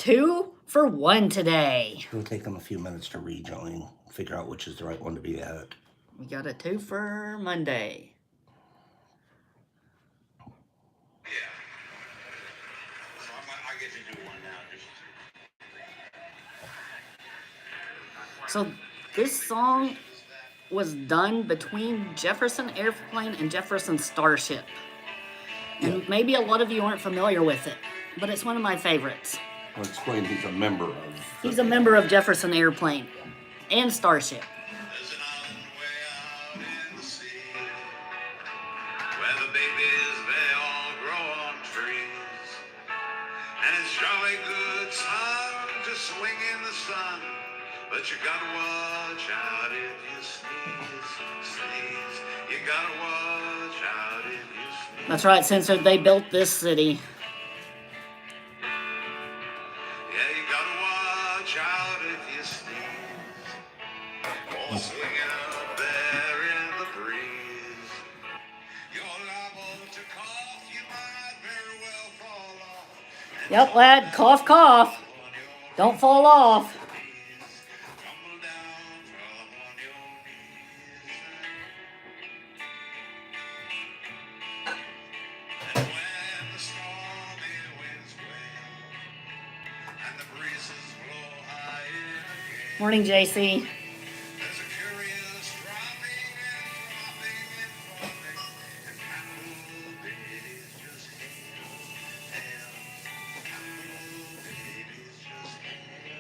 2-for-1 today. It'll take them a few minutes to rejoin, figure out which is the right one to be at. We got a 2 for Monday. Yeah. So I get to do one now. So this song was done between Jefferson Airplane and Jefferson Starship. And Yeah. maybe a lot of you aren't familiar with it, but it's one of my favorites. I'll explain he's a member of. He's a member of Jefferson Airplane and Starship. There's an island way out in the sea where the babies, they all grow on trees. And it's jolly good time to swing in the sun. But you gotta watch out if you sneeze. You gotta watch out if you sneeze. That's right, Censored. They built this city. Yeah, you gotta watch out if you sneeze. All swinging up there in the breeze. You're liable to cough, you might very well fall off. Yep, lad. Cough, cough. Don't fall off. Tumble down from on your knees. And when the stormy winds wail and the breezes blow high in a gale, Morning, JC. there's a curious dropping and dropping and dropping, and capital babies just hail. Capital babies just hail.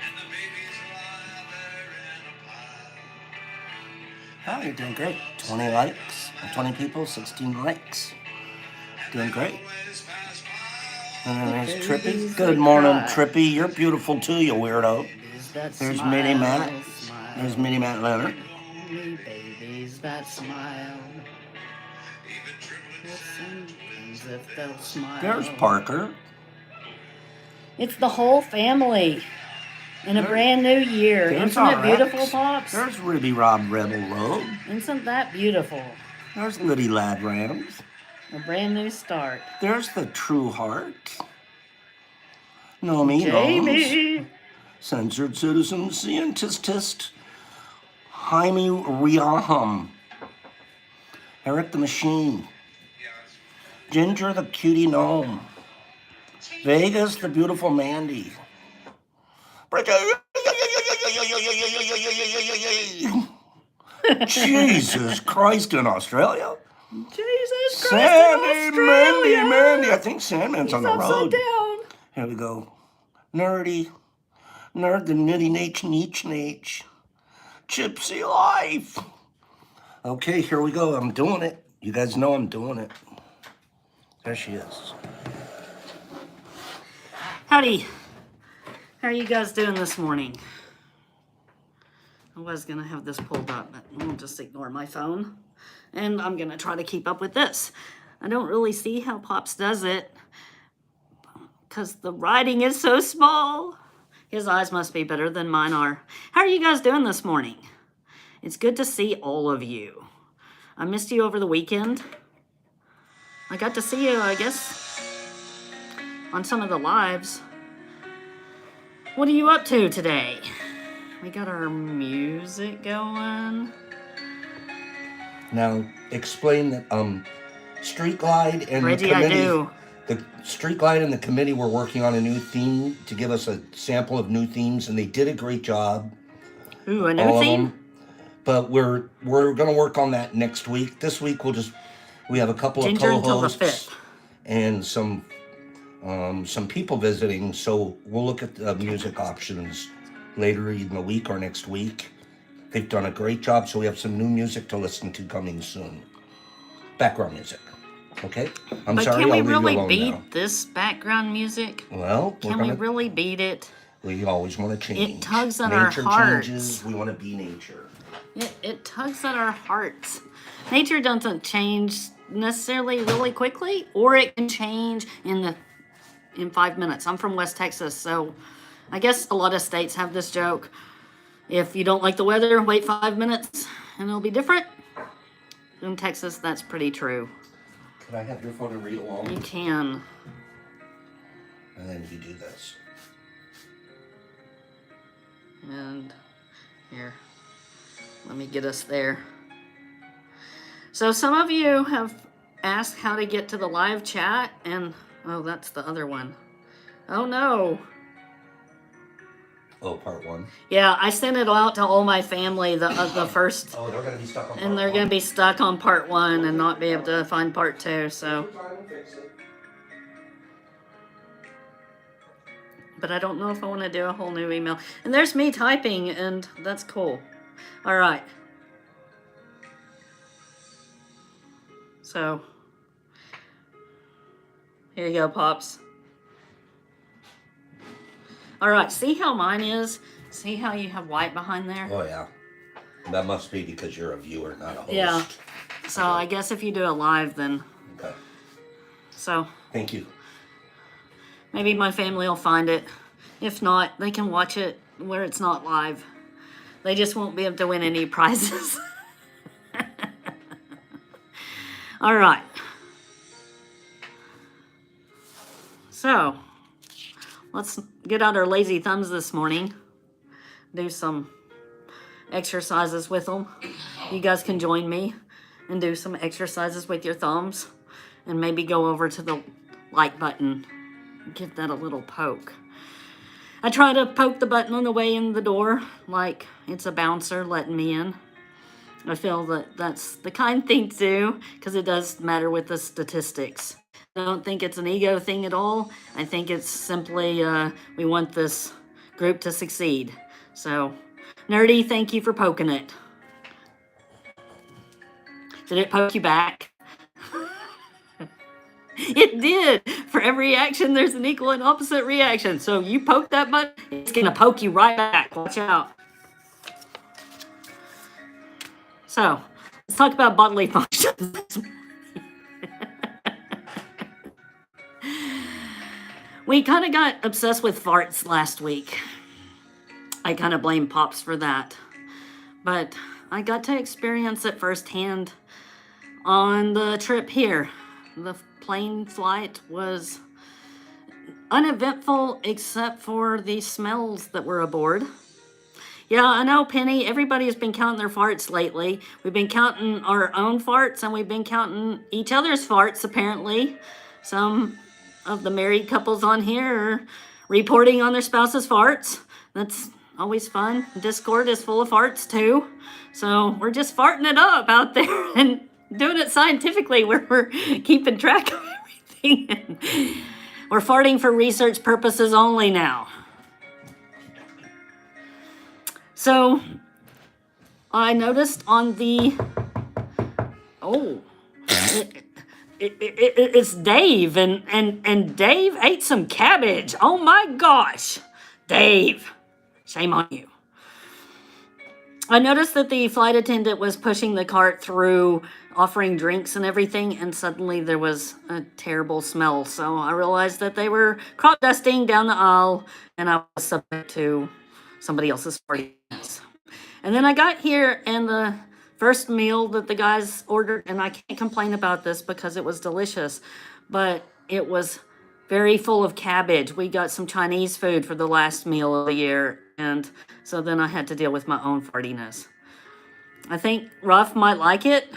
And the babies lie there in a pile. Oh, you're doing great. 20 likes, 20 people, 16 likes. Doing great. Always pass by. And then there's Trippy. Babies Good that morning, cry. Trippy. You're beautiful too, you weirdo. Babies that There's smile, Minnie Matt. smile. There's Minnie Matt Leonard. Only babies that smile. Even triplets Listen, as if they'll smile. There's Parker. It's the whole family in a There- brand new year. There's Isn't it our beautiful, Rex. Pops? There's Ruby Rob Rebel Road. Isn't that beautiful? There's Liddy Lad Rams. A brand new start. There's the True Heart. Nomi Gnomes. Jamie! Censored Citizen Scientist. Jaime Riahum. Eric the Machine. Ginger the Cutie Gnome. Vegas the Beautiful Mandy. Jesus Christ in Australia. Jesus Christ, Sandy, in Mandy, Australia! Mandy. I think Sandman's on the Upside road. down. Here we go. Nerdy. Nerd the nitty nate neech nate. Gypsy life. Okay, here we go. I'm doing it. You guys know I'm doing it. There she is. Howdy. How are you guys doing this morning? I was going to have this pulled up, but we'll just ignore my phone. And I'm going to try to keep up with this. I don't really see how Pops does it because the writing is so small. His eyes must be better than mine are. How are you guys doing this morning? It's good to see all of you. I missed you over the weekend. I got to see you, I guess, on some of the lives. What are you up to today? We got our music going. Now, explain that Street Glide and Reggie, the I committee. do. The Street Glide and the committee were working on a new theme to give us a sample of new themes, and they did a great job. Ooh, a new all of theme? them. But we're gonna work on that next week. This week we have a couple Ginger of until the co-hosts 5th. and some people visiting. So we'll look at the music options later in the week or next week. They've done a great job, so we have some new music to listen to coming soon. Background music. Okay? I'm But sorry, can we I'll leave you really alone beat now. this background music? Well, Can we really beat it? we always want to change. It tugs at our Nature hearts. changes, we want to be nature. It tugs at our hearts. Nature doesn't change necessarily really quickly, or it can change in 5 minutes. I'm from West Texas, so I guess a lot of states have this joke. If you don't like the weather, wait 5 minutes and it'll be different. In Texas, that's pretty true. Can I have your phone and read along? You can. And then you do this. And here, let me get us there. So some of you have asked how to get to the live chat, and oh, that's the other one. Oh no. Oh, part 1. Yeah, I sent it out to all my family, the first, Oh, they're going to be stuck on part and they're going to be stuck on part 1 and not be able to find part 2, so. But I don't know if I want to do a whole new email. And there's me typing, and that's cool. All right. So, here you go, Pops. All right, see how mine is? See how you have white behind there? Oh, yeah. That must be because you're a viewer, not a host. Yeah. So I guess if you do it live, then. Okay. So. Thank you. Maybe my family will find it. If not, they can watch it where it's not live. They just won't be able to win any prizes. All right. So, let's get out our lazy thumbs this morning. Do some exercises with them. You guys can join me and do some exercises with your thumbs. And maybe go over to the like button. Give that a little poke. I try to poke the button on the way in the door like it's a bouncer letting me in. I feel that that's the kind thing to do because it does matter with the statistics. I don't think it's an ego thing at all. I think it's simply we want this group to succeed. So, Nerdy, thank you for poking it. Did it poke you back? It did. For every action, there's an equal and opposite reaction. So you poke that button, it's going to poke you right back. Watch out. So, let's talk about bodily functions. We kind of got obsessed with farts last week. I kind of blame Pops for that. But I got to experience it firsthand on the trip here. The plane flight was uneventful except for the smells that were aboard. Yeah, I know, Penny, everybody has been counting their farts lately. We've been counting our own farts and we've been counting each other's farts, apparently. Some of the married couples on here are reporting on their spouse's farts. That's always fun. Discord is full of farts, too. So we're just farting it up out there and doing it scientifically where we're keeping track of everything. We're farting for research purposes only now. So, I noticed on the... Oh, it's Dave, and Dave ate some cabbage. Oh my gosh. Dave, shame on you. I noticed that the flight attendant was pushing the cart through, offering drinks and everything, and suddenly there was a terrible smell. So I realized that they were crop dusting down the aisle, and I was subject to somebody else's partiness. And then I got here, and the first meal that the guys ordered, and I can't complain about this because it was delicious, but it was very full of cabbage. We got some Chinese food for the last meal of the year, and so then I had to deal with my own fartiness. I think Ruff might like it.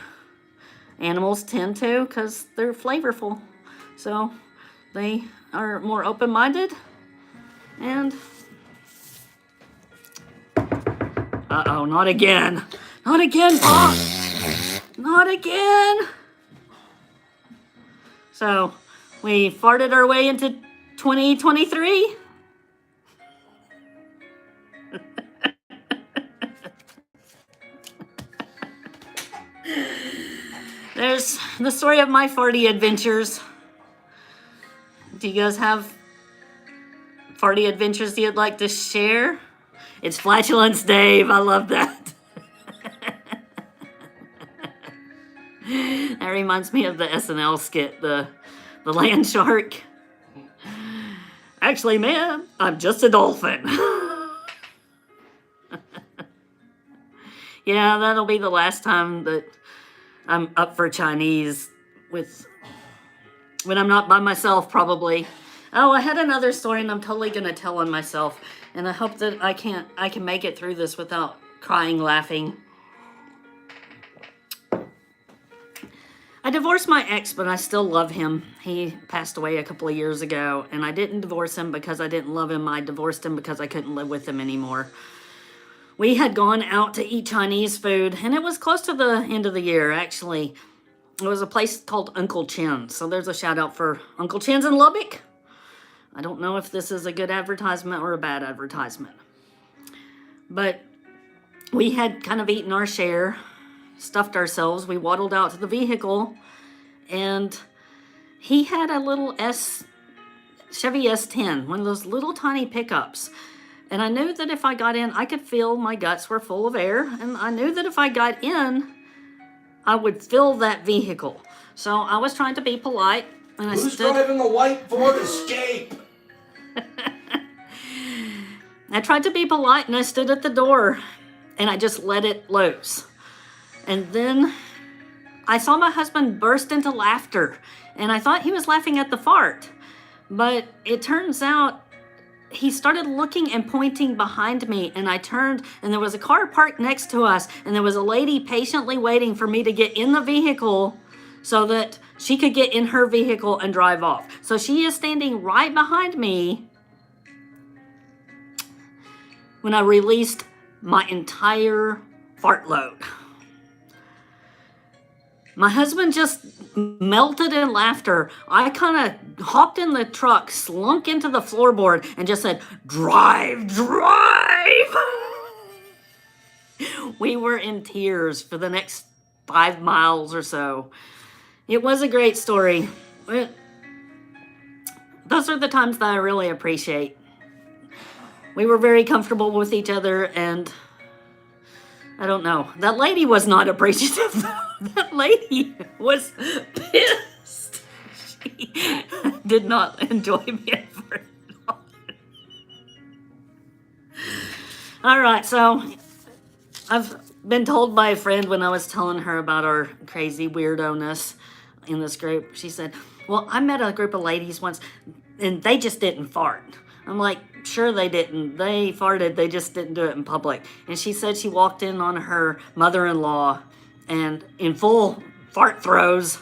Animals tend to because they're flavorful. So they are more open-minded. And... uh-oh, not again. Not again, Pop! Not again! So, we farted our way into 2023. There's the story of my farty adventures. Do you guys have farty adventures you'd like to share? It's Flatulence Dave. I love that. That reminds me of the SNL skit, the land shark. Actually, man, I'm just a dolphin. Yeah, that'll be the last time that I'm up for Chinese with when I'm not by myself, probably. Oh, I had another story, and I'm totally gonna tell on myself. And I hope that I can make it through this without crying, laughing. I divorced my ex, but I still love him. He passed away a couple of years ago, and I didn't divorce him because I didn't love him. I divorced him because I couldn't live with him anymore. We had gone out to eat Chinese food, and it was close to the end of the year, actually. It was a place called Uncle Chin's. So there's a shout out for Uncle Chin's in Lubbock. I don't know if this is a good advertisement or a bad advertisement. But we had kind of eaten our share, stuffed ourselves. We waddled out to the vehicle, and he had a little Chevy S10, one of those little tiny pickups. And I knew that if I got in, I could feel my guts were full of air. And I knew that if I got in, I would fill that vehicle. So I was trying to be polite. And Who's driving a white Ford Escape? I tried to be polite, and I stood at the door, and I just let it loose. And then I saw my husband burst into laughter, and I thought he was laughing at the fart. But it turns out he started looking and pointing behind me, and I turned, and there was a car parked next to us, and there was a lady patiently waiting for me to get in the vehicle so that she could get in her vehicle and drive off. So she is standing right behind me when I released my entire fart load. My husband just melted in laughter. I kind of hopped in the truck, slunk into the floorboard, and just said, "Drive, drive!" We were in tears for the next 5 miles or so. It was a great story. Those are the times that I really appreciate. We were very comfortable with each other, and I don't know. That lady was not appreciative. That lady was pissed. She did not enjoy me very much. All right, so I've been told by a friend when I was telling her about our crazy weirdo-ness in this group, she said, "Well, I met a group of ladies once, and they just didn't fart." I'm like, "Sure they didn't. They farted. They just didn't do it in public." And she said she walked in on her mother-in-law and in full fart throes,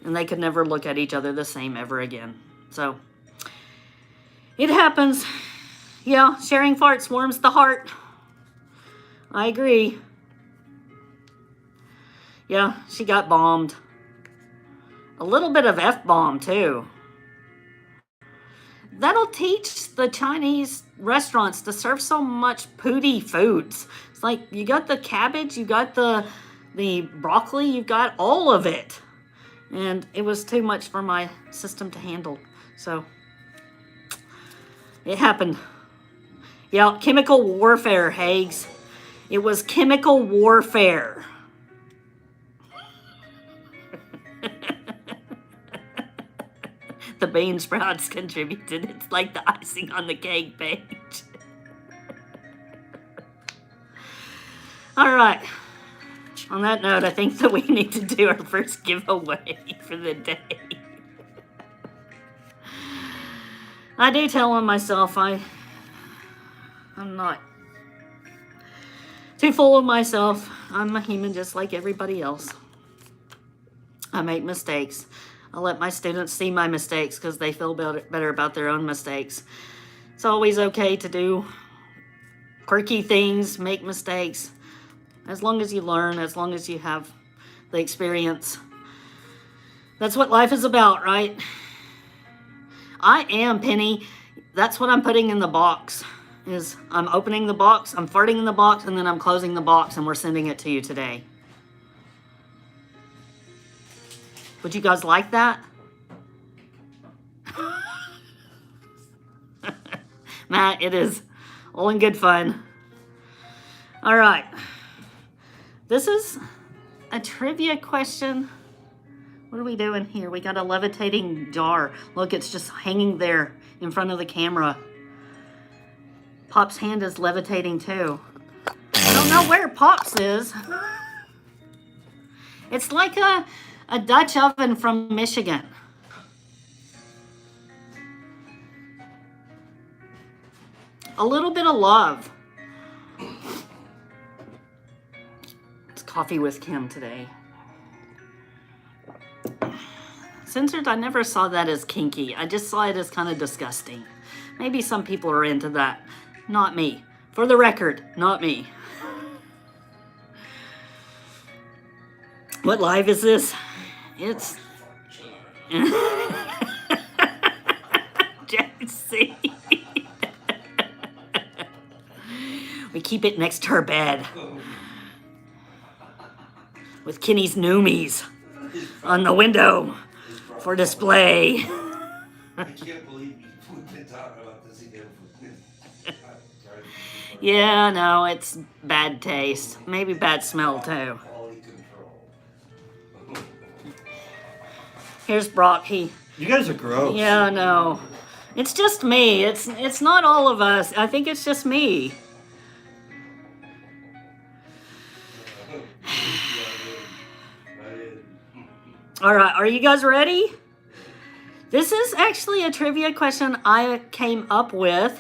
and they could never look at each other the same ever again. So it happens. Yeah, sharing farts warms the heart. I agree. Yeah, she got bombed. A little bit of F-bomb too. That'll teach the Chinese restaurants to serve so much pooty foods. It's like you got the cabbage, you got the broccoli, you got all of it. And it was too much for my system to handle. So it happened. Yeah, chemical warfare, Hags. It was chemical warfare. The bean sprouts contributed. It's like the icing on the cake page. All right. On that note, I think that we need to do our first giveaway for the day. I do tell on myself I'm not too full of myself. I'm a human just like everybody else. I make mistakes. I let my students see my mistakes because they feel better about their own mistakes. It's always okay to do quirky things, make mistakes. As long as you learn, as long as you have the experience. That's what life is about, right? I am, Penny. That's what I'm putting in the box. Is I'm opening the box, I'm farting in the box, and then I'm closing the box, and we're sending it to you today. Would you guys like that? Matt, it is all in good fun. All right. This is a trivia question. What are we doing here? We got a levitating jar. Look, it's just hanging there in front of the camera. Pop's hand is levitating too. I don't know where Pop's is. It's like a Dutch oven from Michigan. a little bit of love. It's coffee with Kim today. Censored, I never saw that as kinky. I just saw it as kind of disgusting. Maybe some people are into that. Not me. For the record, not me. What live is this? It's... JC. We keep it next to her bed. With Kenny's Noomies on the window for display. I can't believe we've been talking about this again. Yeah, no, it's bad taste. Maybe bad smell too. Quality control. Here's Brock. You guys are gross. Yeah, no. It's just me. It's not all of us. I think it's just me. All right, are you guys ready? This is actually a trivia question I came up with.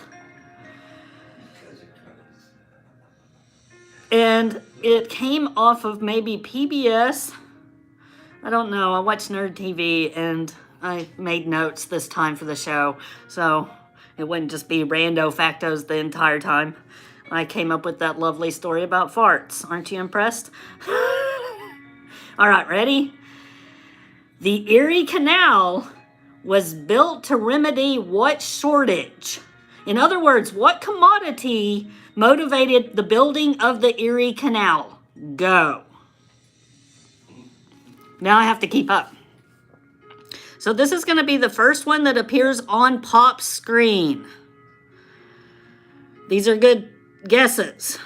And it came off of maybe PBS. I don't know. I watch Nerd TV and I made notes this time for the show. So it wouldn't just be rando factos the entire time. I came up with that lovely story about farts. Aren't you impressed? All right, ready? The Erie Canal was built to remedy what shortage? In other words, what commodity motivated the building of the Erie Canal? Go. Now I have to keep up. So this is going to be the first one that appears on Pop's screen. These are good guesses.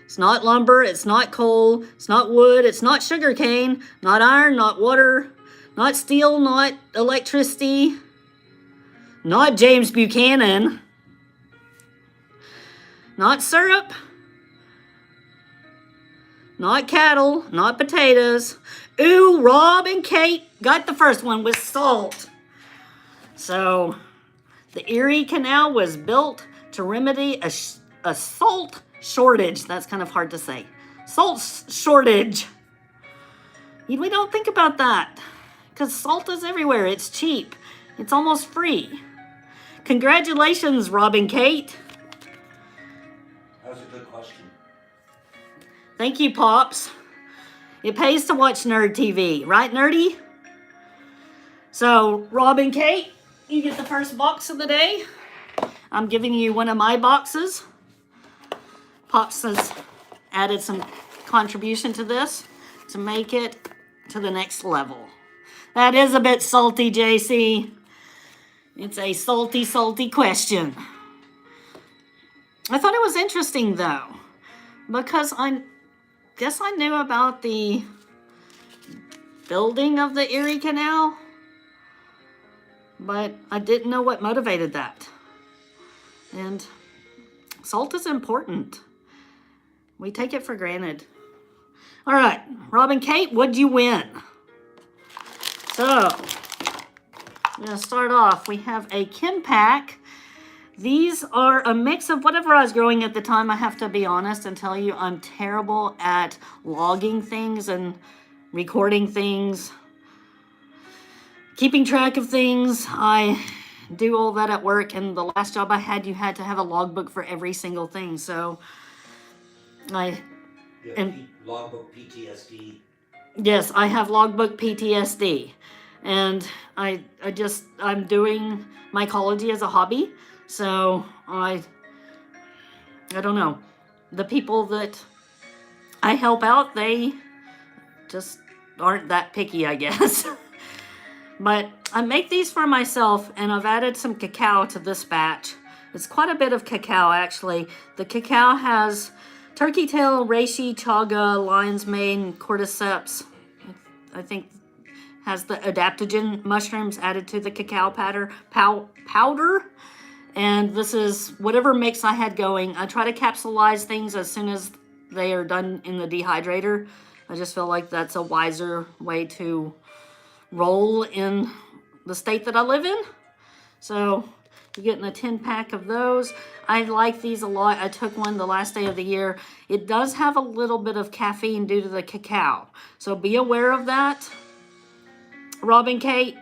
It's not lumber, it's not coal, it's not wood, it's not sugarcane, not iron, not water, not steel, not electricity, not James Buchanan, not syrup, not cattle, not potatoes. Ooh, Rob and Kate got the first one with salt. So the Erie Canal was built to remedy a salt shortage. That's kind of hard to say. Salt shortage. We don't think about that because salt is everywhere. It's cheap. It's almost free. Congratulations, Rob and Kate. That was a good question. Thank you, Pops. It pays to watch Nerd TV, right, Nerdy? So, Rob and Kate, you get the first box of the day. I'm giving you one of my boxes. Pops has added some contribution to this to make it to the next level. That is a bit salty, JC. It's a salty, salty question. I thought it was interesting, though, because I guess I knew about the building of the Erie Canal, but I didn't know what motivated that. And salt is important. We take it for granted. All right, Rob and Kate, what'd you win? So, I'm going to start off. We have a Kim pack. These are a mix of whatever I was growing at the time. I have to be honest and tell you I'm terrible at logging things and recording things, keeping track of things. I do all that at work, and the last job I had, you had to have a logbook for every single thing. So Logbook PTSD. Yes, I have logbook PTSD, and I'm doing mycology as a hobby. So I don't know. The people that I help out, they just aren't that picky, I guess. But I make these for myself, and I've added some cacao to this batch. It's quite a bit of cacao, actually. The cacao has turkey tail, reishi, chaga, lion's mane, cordyceps. I think has the adaptogen mushrooms added to the cacao powder. And this is whatever mix I had going. I try to capsulize things as soon as they are done in the dehydrator. I just feel like that's a wiser way to roll in the state that I live in. So You're getting a 10-pack of those. I like these a lot. I took one the last day of the year. It does have a little bit of caffeine due to the cacao, so be aware of that. Robin Kate,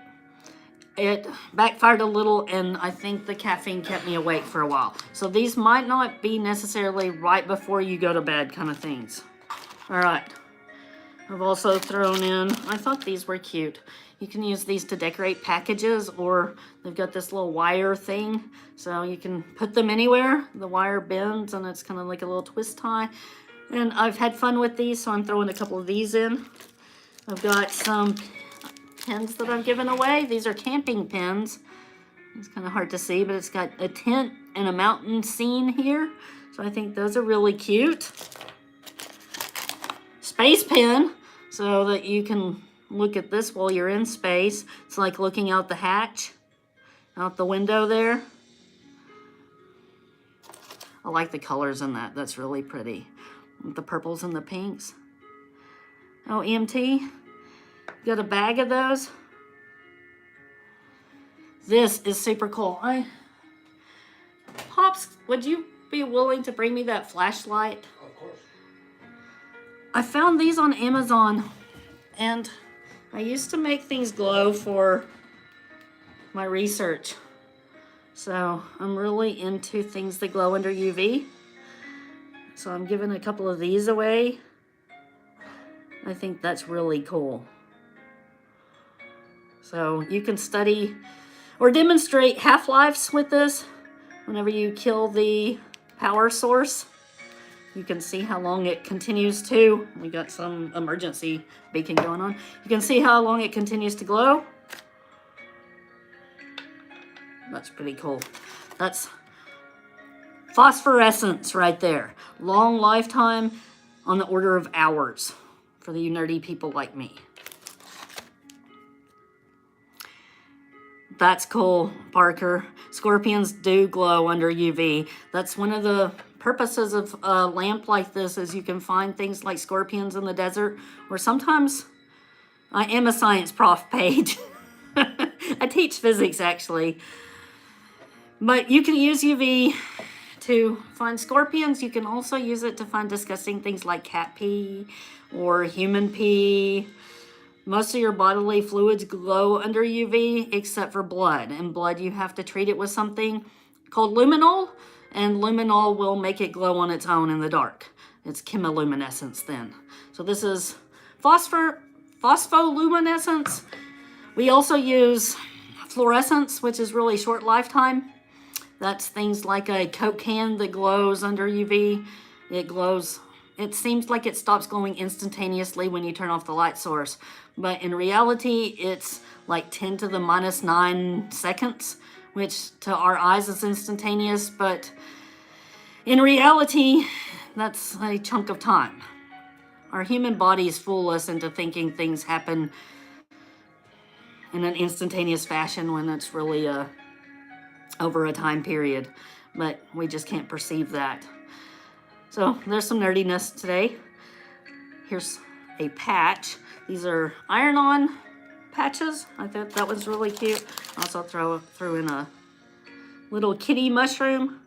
it backfired a little, and I think the caffeine kept me awake for a while. So these might not be necessarily right before you go to bed kind of things. All right. I've also thrown in, I thought these were cute. You can use these to decorate packages, or they've got this little wire thing, so you can put them anywhere. The wire bends, and it's kind of like a little twist tie. And I've had fun with these, so I'm throwing a couple of these in. I've got some pins that I'm giving away. These are camping pins. It's kind of hard to see, but it's got a tent and a mountain scene here. So I think those are really cute. Space pin, so that you can look at this while you're in space. It's like looking out the hatch, out the window there. I like the colors in that. That's really pretty. With the purples and the pinks. Oh, EMT. Got a bag of those. This is super cool. Pops, would you be willing to bring me that flashlight? Of course. I found these on Amazon, and I used to make things glow for my research. So I'm really into things that glow under UV. So I'm giving a couple of these away. I think that's really cool. So you can study or demonstrate half-lives with this. Whenever you kill the power source, you can see how long it continues to. We got some emergency beacon going on. You can see how long it continues to glow. That's pretty cool. That's phosphorescence right there. Long lifetime on the order of hours for the nerdy people like me. That's cool, Parker. Scorpions do glow under UV. That's one of the purposes of a lamp like this, is you can find things like scorpions in the desert, or sometimes I am a science prof, Paige. I teach physics, actually. But you can use UV to find scorpions. You can also use it to find disgusting things like cat pee or human pee. Most of your bodily fluids glow under UV except for blood. And blood, you have to treat it with something called luminol, and luminol will make it glow on its own in the dark. It's chemiluminescence then. So this is phospholuminescence. We also use fluorescence, which is really short lifetime. That's things like a Coke can that glows under UV. It glows. It seems like it stops glowing instantaneously when you turn off the light source. But in reality, it's like 10 to the minus 9 seconds, which to our eyes is instantaneous. But in reality, that's a chunk of time. Our human bodies fool us into thinking things happen in an instantaneous fashion when it's really over a time period. But we just can't perceive that. So there's some nerdiness today. Here's a patch. These are iron-on patches. I thought that was really cute. Also threw in a little kitty mushroom.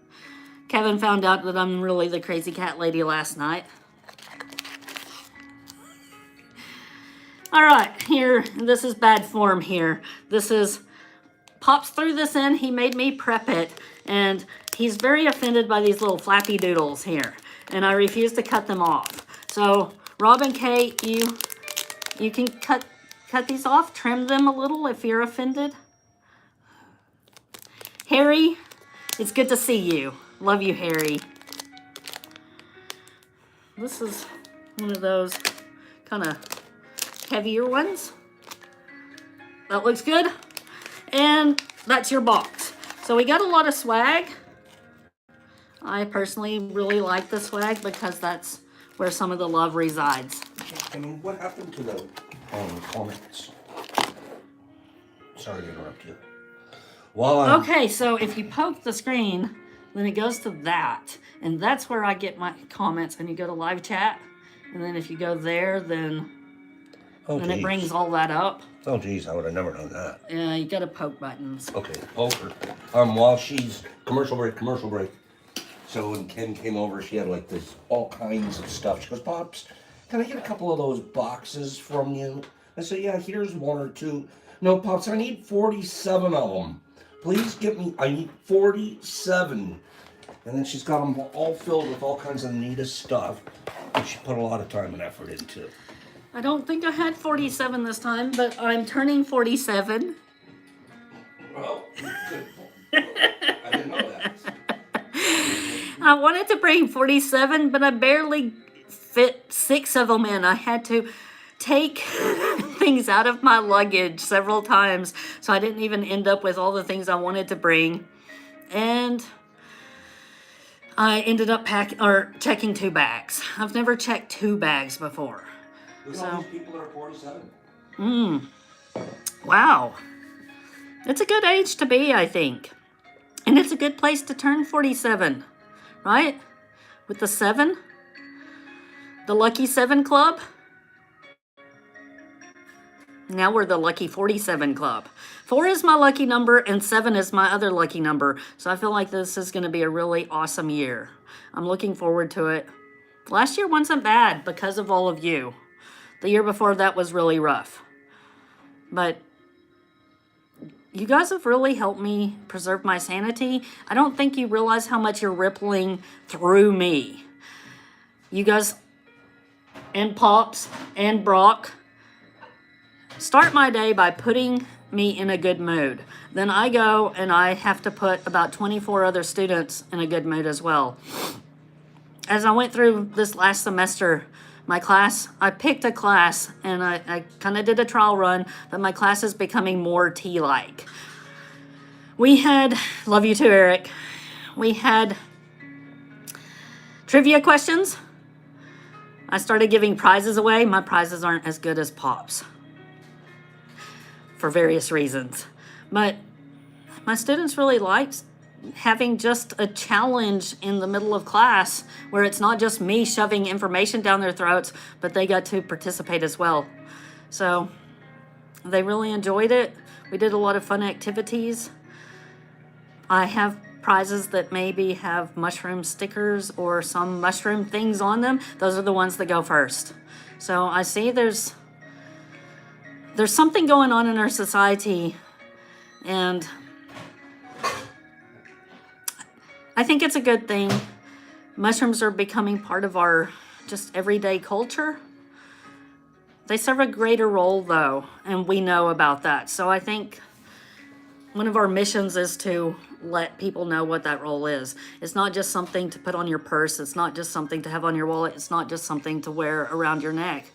Kevin found out that I'm really the crazy cat lady last night. All right, here, this is bad form here. This is, Pops threw this in, he made me prep it, and he's very offended by these little flappy doodles here, and I refuse to cut them off. So, Rob and Kate, you can cut these off, trim them a little if you're offended. Harry, it's good to see you. Love you, Harry. This is one of those kind of heavier ones. That looks good. And that's your box. So we got a lot of swag. I personally really like the swag because that's where some of the love resides. And what happened to the comments? Sorry to interrupt you. Well, okay, so if you poke the screen, then it goes to that. And that's where I get my comments. And you go to live chat. And then if you go there, then it brings all that up. Oh, geez, I would have never known that. Yeah, you gotta poke buttons. Okay, poker. While she's commercial break. So when Ken came over, she had like this all kinds of stuff. She goes, Pops, can I get a couple of those boxes from you? I said, yeah, here's one or two. No, Pops, I need 47 of them. Please get me, I need 47. And then she's got them all filled with all kinds of neatest stuff that she put a lot of time and effort into. I don't think I had 47 this time, but I'm turning 47. Well, good. I didn't know that. I wanted to bring 47, but I barely fit 6 of them in. I had to take things out of my luggage several times, so I didn't even end up with all the things I wanted to bring. And I ended up checking 2 bags. I've never checked 2 bags before. Look at all these people that are 47. Wow. It's a good age to be, I think. And it's a good place to turn 47, right? With the 7? The Lucky 7 Club? Now we're the Lucky 47 Club. 4 is my lucky number and 7 is my other lucky number. So I feel like this is going to be a really awesome year. I'm looking forward to it. Last year wasn't bad because of all of you. The year before that was really rough. But you guys have really helped me preserve my sanity. I don't think you realize how much you're rippling through me. You guys and Pops and Brock start my day by putting me in a good mood. Then I go and I have to put about 24 other students in a good mood as well. As I went through this last semester, my class, I picked a class and I kind of did a trial run, but my class is becoming more tea-like. We had, love you too, Eric. We had trivia questions. I started giving prizes away. My prizes aren't as good as Pop's for various reasons. But my students really liked having just a challenge in the middle of class where it's not just me shoving information down their throats, but they got to participate as well. So they really enjoyed it. We did a lot of fun activities. I have prizes that maybe have mushroom stickers or some mushroom things on them. Those are the ones that go first. So I see there's something going on in our society, and I think it's a good thing. Mushrooms are becoming part of our just everyday culture. They serve a greater role though, and we know about that. So I think one of our missions is to let people know what that role is. It's not just something to put on your purse. It's not just something to have on your wallet. It's not just something to wear around your neck.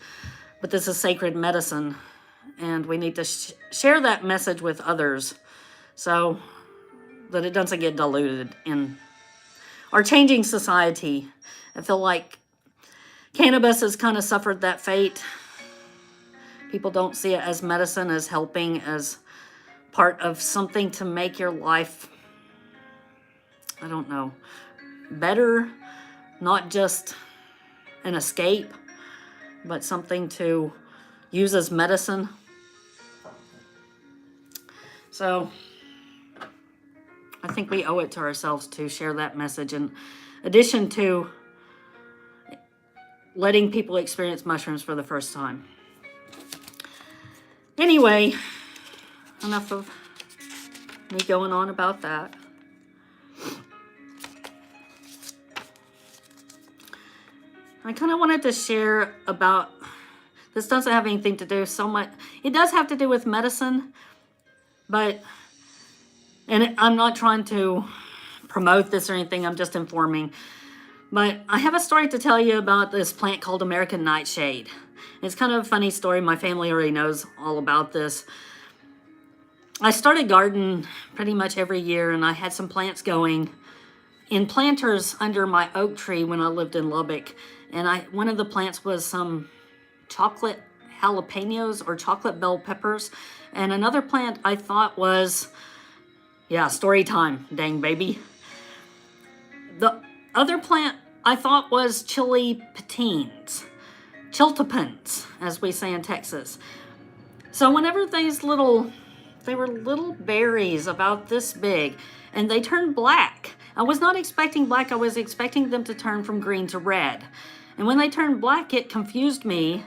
But this is sacred medicine, and we need to share that message with others so that it doesn't get diluted in our changing society. I feel like cannabis has kind of suffered that fate. People don't see it as medicine, as helping, as part of something to make your life, I don't know, better, not just an escape, but something to use as medicine. So I think we owe it to ourselves to share that message, in addition to letting people experience mushrooms for the first time. Anyway, enough of me going on about that. I kind of wanted to share about, this doesn't have anything to do so much, it does have to do with medicine, but, and I'm not trying to promote this or anything, I'm just informing. But I have a story to tell you about this plant called American Nightshade. It's kind of a funny story. My family already knows all about this. I started gardening pretty much every year, and I had some plants going in planters under my oak tree when I lived in Lubbock. And one of the plants was some chocolate jalapenos or chocolate bell peppers. And another plant I thought was, yeah, story time, dang baby. The other plant I thought was chili patines, chiltepins, as we say in Texas. So whenever they were little berries about this big, and they turned black. I was not expecting black, I was expecting them to turn from green to red. And when they turned black, it confused me.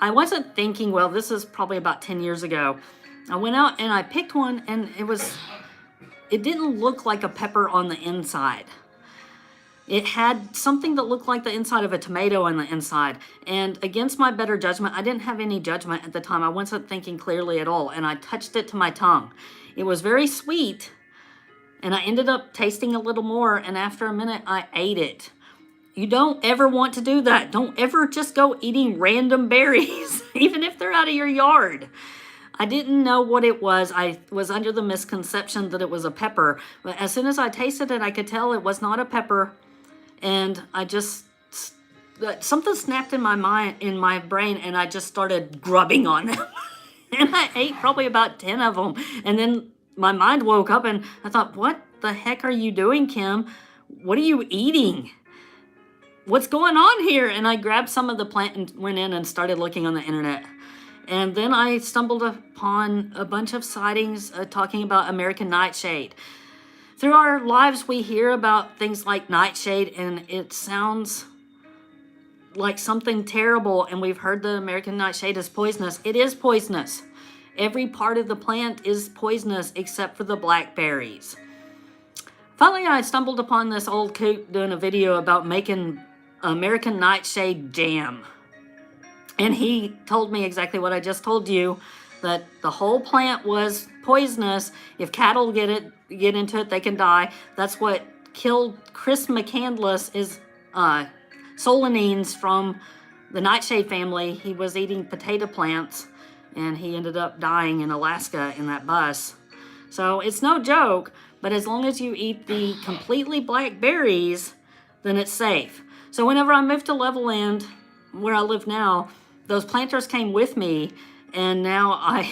I wasn't thinking, well, this is probably about 10 years ago. I went out and I picked one, and it didn't look like a pepper on the inside. It had something that looked like the inside of a tomato on the inside. And against my better judgment, I didn't have any judgment at the time. I wasn't thinking clearly at all. And I touched it to my tongue. It was very sweet. And I ended up tasting a little more. And after a minute, I ate it. You don't ever want to do that. Don't ever just go eating random berries, even if they're out of your yard. I didn't know what it was. I was under the misconception that it was a pepper. But as soon as I tasted it, I could tell it was not a pepper. And something snapped in my brain, and I just started grubbing on them. And I ate probably about 10 of them. And then my mind woke up, and I thought, what the heck are you doing, Kim? What are you eating? What's going on here? And I grabbed some of the plant and went in and started looking on the internet. And then I stumbled upon a bunch of sightings talking about American nightshade. Through our lives, we hear about things like nightshade, and it sounds like something terrible, and we've heard the American nightshade is poisonous. It is poisonous. Every part of the plant is poisonous except for the blackberries. Finally, I stumbled upon this old coot doing a video about making American nightshade jam. And he told me exactly what I just told you, that the whole plant was poisonous. If cattle get into it, they can die. That's what killed Chris McCandless, is solanines from the nightshade family. He was eating potato plants, and he ended up dying in Alaska in that bus. So it's no joke, but as long as you eat the completely black berries, then it's safe. So whenever I moved to Levelland, where I live now, those planters came with me, and now I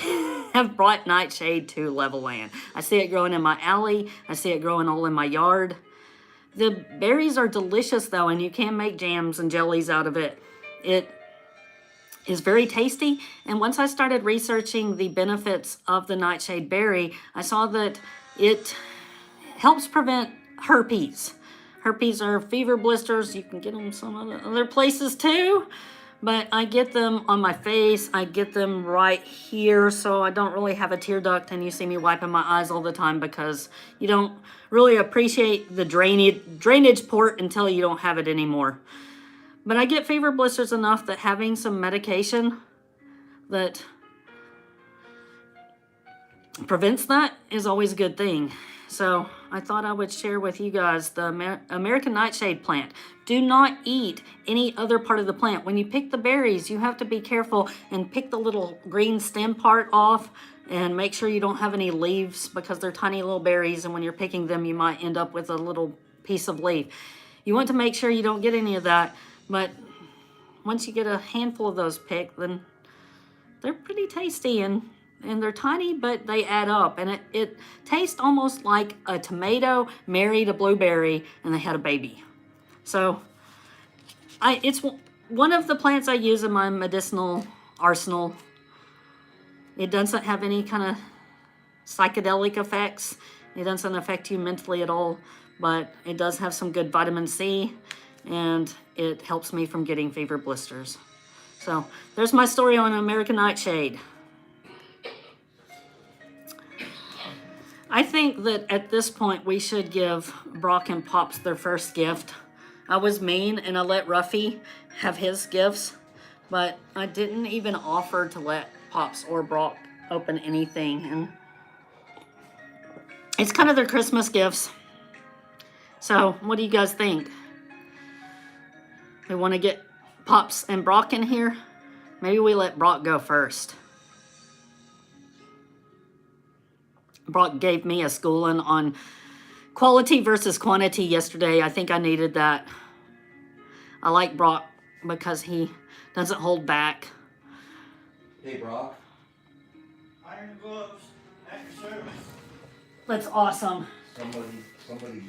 have brought nightshade to Levelland. I see it growing in my alley. I see it growing all in my yard. The berries are delicious, though, and you can make jams and jellies out of it. It is very tasty, and once I started researching the benefits of the nightshade berry, I saw that it helps prevent herpes. Herpes are fever blisters. You can get them some other places too, but I get them on my face. I get them right here, so I don't really have a tear duct, and you see me wiping my eyes all the time because you don't really appreciate the drainage port until you don't have it anymore. But I get fever blisters enough that having some medication that prevents that is always a good thing. So I thought I would share with you guys the American nightshade plant. Do not eat any other part of the plant. When you pick the berries, you have to be careful and pick the little green stem part off, and make sure you don't have any leaves because they're tiny little berries, and when you're picking them, you might end up with a little piece of leaf. You want to make sure you don't get any of that, but once you get a handful of those picked, then they're pretty tasty, and they're tiny, but they add up, and it tastes almost like a tomato married a blueberry and they had a baby. So it's one of the plants I use in my medicinal arsenal. It doesn't have any kind of psychedelic effects. It doesn't affect you mentally at all, but it does have some good vitamin C, and it helps me from getting fever blisters. So there's my story on American nightshade. I think that at this point we should give Brock and Pops their first gift. I was mean and I let Ruffy have his gifts, but I didn't even offer to let Pops or Brock open anything. And it's kind of their Christmas gifts. So what do you guys think? We want to get Pops and Brock in here? Maybe we let Brock go first. Brock gave me a schooling on quality versus quantity yesterday. I think I needed that. I like Brock because he doesn't hold back. Hey, Brock. Iron gloves at your service. That's awesome. Somebody.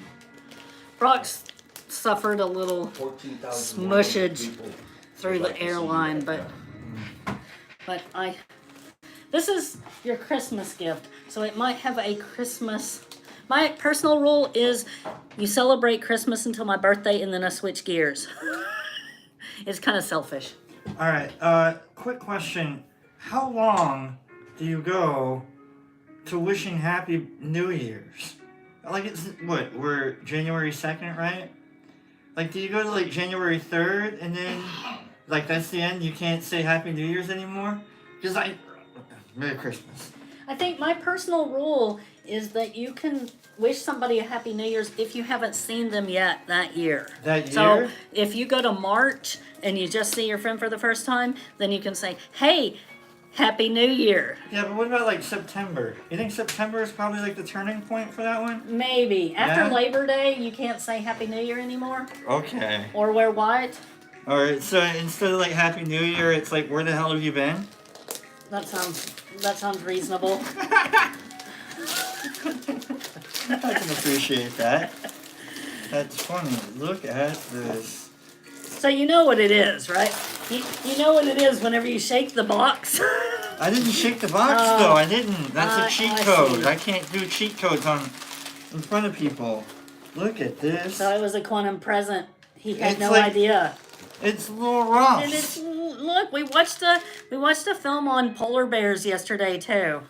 Brock's suffered a little 14,000 smushage people through would like the to see airline, you. but I This is your Christmas gift, so it might have a Christmas. My personal rule is you celebrate Christmas until my birthday and then I switch gears. It's kind of selfish. All right. Quick question. How long do you go to wishing Happy New Year's? Like it's what? We're January 2nd, right? Like, do you go to like January 3rd and then like that's the end? You can't say Happy New Year's anymore? Because Merry Christmas. I think my personal rule is that you can wish somebody a Happy New Year's if you haven't seen them yet that year. That So year? if you go to March and you just see your friend for the first time, then you can say, hey, Happy New Year. Yeah, but what about like September? You think September is probably like the turning point for that one? Maybe. After Yeah? Labor Day, you can't say Happy New Year anymore Okay. or wear white. All right. So instead of like Happy New Year, it's like where the hell have you been? That sounds reasonable. I can appreciate that. That's funny. Look at this. So you know what it is, right? You know what it is whenever you shake the box. I didn't shake the box Oh. though. I didn't. That's a cheat I code. see. I can't do cheat codes in front of people. Look at this. So it was a quantum present. He had It's no like- idea. It's little Ruffs. And it's look, we watched a film on polar bears yesterday too.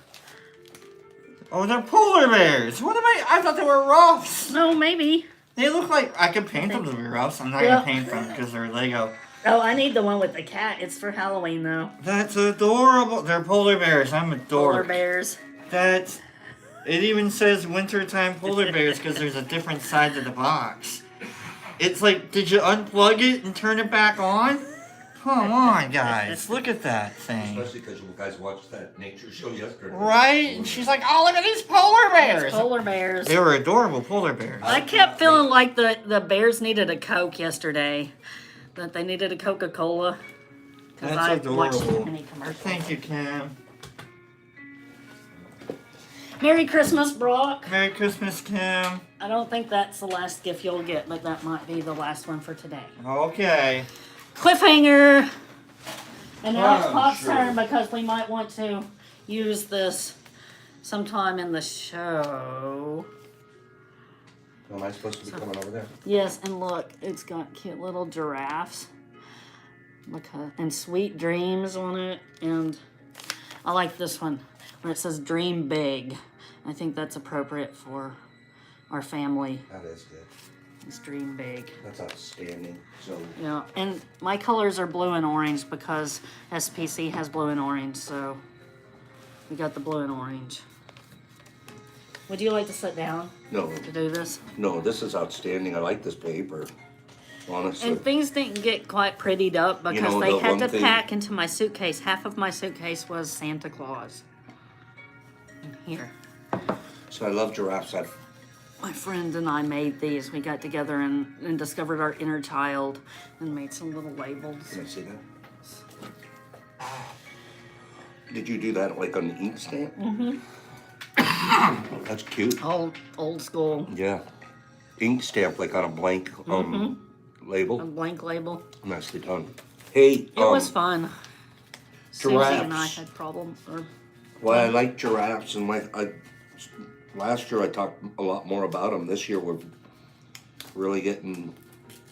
Oh, they're polar bears. What am I thought they were Ruffs. No, maybe. They look like I could paint them to be Ruffs. I'm not Yeah. gonna paint them because they're Lego. Oh, I need the one with the cat. It's for Halloween though. That's adorable. They're polar bears. I'm a Polar dork. bears. That's. It even says wintertime polar bears because there's a different side to the box. It's like, did you unplug it and turn it back on? Come on, guys. Look at that thing. Especially because you guys watched that nature show yesterday. Right? And she's like, oh, look at these polar bears. Polar bears. They were adorable polar bears. I kept feeling like the bears needed a Coke yesterday. That they needed a Coca-Cola. Because That's I watched too adorable. many commercials. Thank you, Cam. Merry Christmas, Brock. Merry Christmas, Cam. I don't think that's the last gift you'll get, but that might be the last one for today. Okay. Cliffhanger! And now it's Oh, Pop's sure. turn because we might want to use this sometime in the show. Am I supposed to be coming over there? Yes, and look, it's got cute little giraffes. And sweet dreams on it. And I like this one where it says dream big. I think that's appropriate for our family. That is good. It's dream big. That's outstanding. So Yeah, and my colors are blue and orange because SPC has blue and orange, so we got the blue and orange. Would you like to sit down no, to do this? no, this is outstanding. I like this paper. Honestly. And things didn't get quite prettied up because know, they the had one to thing- pack into my suitcase. Half of my suitcase was Santa Claus. And here. So I love giraffes. My friend and I made these. We got together and discovered our inner child and made some little labels. Can I see that? Did you do that like on the ink stamp? Mm-hmm. That's cute. Old school. Yeah. Ink stamp like on a blank A label. blank label. Nicely done. Hey, It was fun. Susie and I giraffes. had problems. Well, I like giraffes, and last year I talked a lot more about them. This year we're really getting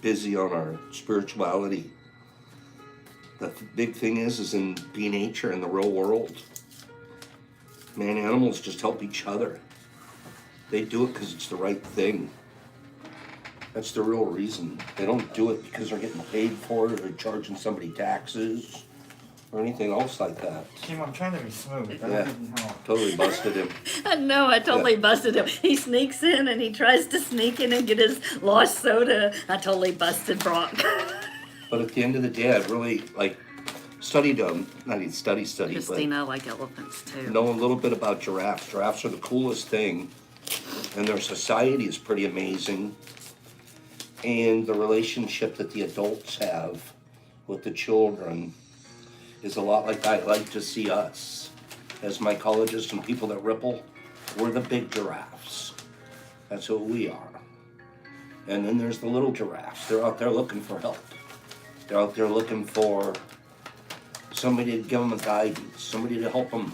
busy on our spirituality. The big thing is in being nature in the real world. Man, animals just help each other. They do it because it's the right thing. That's the real reason. They don't do it because they're getting paid for it or charging somebody taxes or anything else like that. Kim, I'm trying to be smooth. That Yeah. didn't help. Totally busted him. No, I totally busted him. He sneaks in and he tries to sneak in and get his lost soda. I totally busted Brock. But at the end of the day, I've really studied not even study, Christina like elephants too. but know a little bit about giraffes. Giraffes are the coolest thing, and their society is pretty amazing. And the relationship that the adults have with the children is a lot like I like to see us as mycologists and people that ripple. We're the big giraffes. That's who we are. And then there's the little giraffes. They're out there looking for help. They're out there looking for somebody to give them a guidance, somebody to help them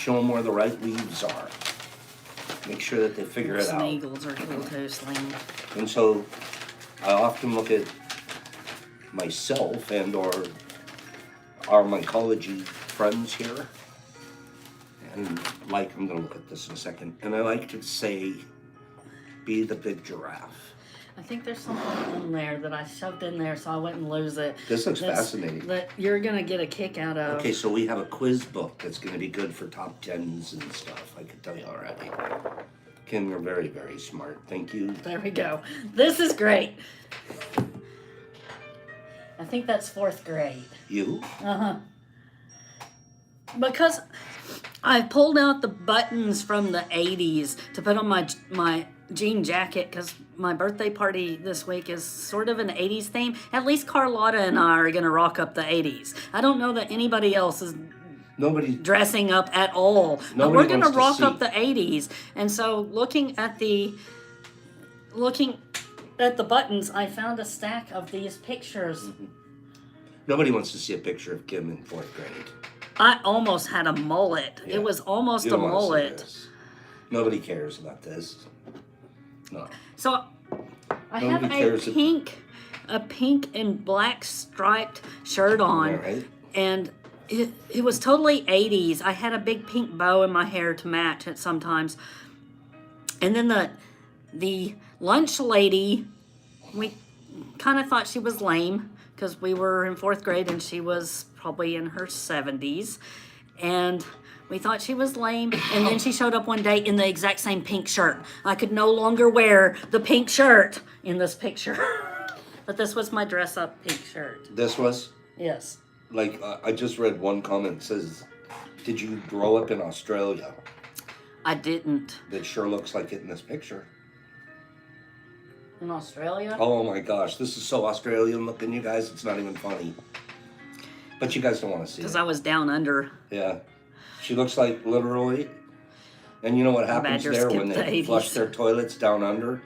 show them where the right leaves are. Make sure that they figure it Some out. eagles are cool too, Sling. And so I often look at myself and or our mycology friends here. And like, I'm gonna look at this in a second. And I like to say, be the big giraffe. I think there's something in there that I shoved in there so I wouldn't lose it. This looks That's- fascinating. That you're gonna get a kick out of. Okay, so we have a quiz book that's gonna be good for top tens and stuff, I can tell you already. Kim, you're very, very smart. Thank you. There we go. This is great. I think that's 4th grade. You? Because I pulled out the buttons from the 80s to put on my jean jacket because my birthday party this week is sort of an 80s theme. At least Carlotta and I are going to rock up the 80s. I don't know that anybody else is Nobody, dressing up at all. But Nobody we're going to wants to rock see. up the 80s. And so looking at the buttons, I found a stack of these pictures. nobody wants to see a picture of Kim in 4th grade. I almost had a mullet. Yeah. It was almost You a don't wanna see mullet. this. Nobody cares about this. No. So I have Nobody a cares if- pink and black striped shirt on, All right. and it was totally 80s. I had a big pink bow in my hair to match it sometimes. And then the lunch lady, we kind of thought she was lame because we were in 4th grade and she was probably in her 70s. And we thought she was lame. And then she showed up one day in the exact same pink shirt. I could no longer wear the pink shirt in this picture. But this was my dress up pink shirt. This was, Yes. like, I just read one comment that says, did you grow up in Australia? I didn't. That sure looks like it in this picture. In Australia? Oh my gosh, this is so Australian looking, you guys. It's not even funny. But you guys don't want to see Because it. I was down under. Yeah. She looks like literally. And you know what happens Badger there when skipped they the flush 80s. their toilets down under?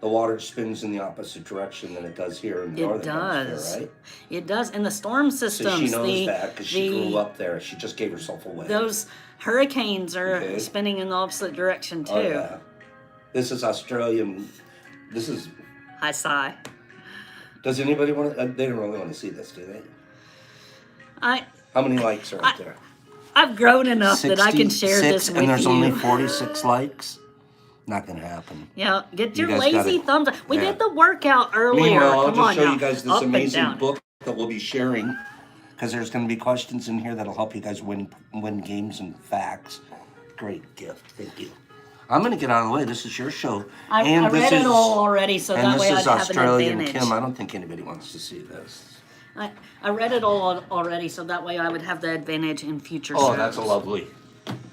The water spins in the opposite direction than it does here in the It northern does. hemisphere, right? It does. And the storm systems. So she knows the, that because she the- grew up there. She just gave herself away. Those hurricanes are Okay. spinning in the opposite direction too. Oh, yeah. This is Australian. This is. I sigh. Does anybody want to? They don't really want to see this, do they? I How many likes are up there? I've grown enough that I can share this 66, with and there's you. only 46 likes. Not gonna happen. Yeah, get You your guys lazy gotta- thumbs up. We yeah. did the workout earlier. Meanwhile, I'll Come just on show now. you guys this Up and amazing down. book that we'll be sharing, because there's going to be questions in here that'll help you guys win games and facts. Great gift, thank you. I'm going to get out of the way. This is your show, I this read it is- all already, so and that this way I'd is have Australian an advantage. Kim. I don't think anybody wants to see this. I read it all already, so that way I would have the advantage in future shows. Oh, that's a lovely.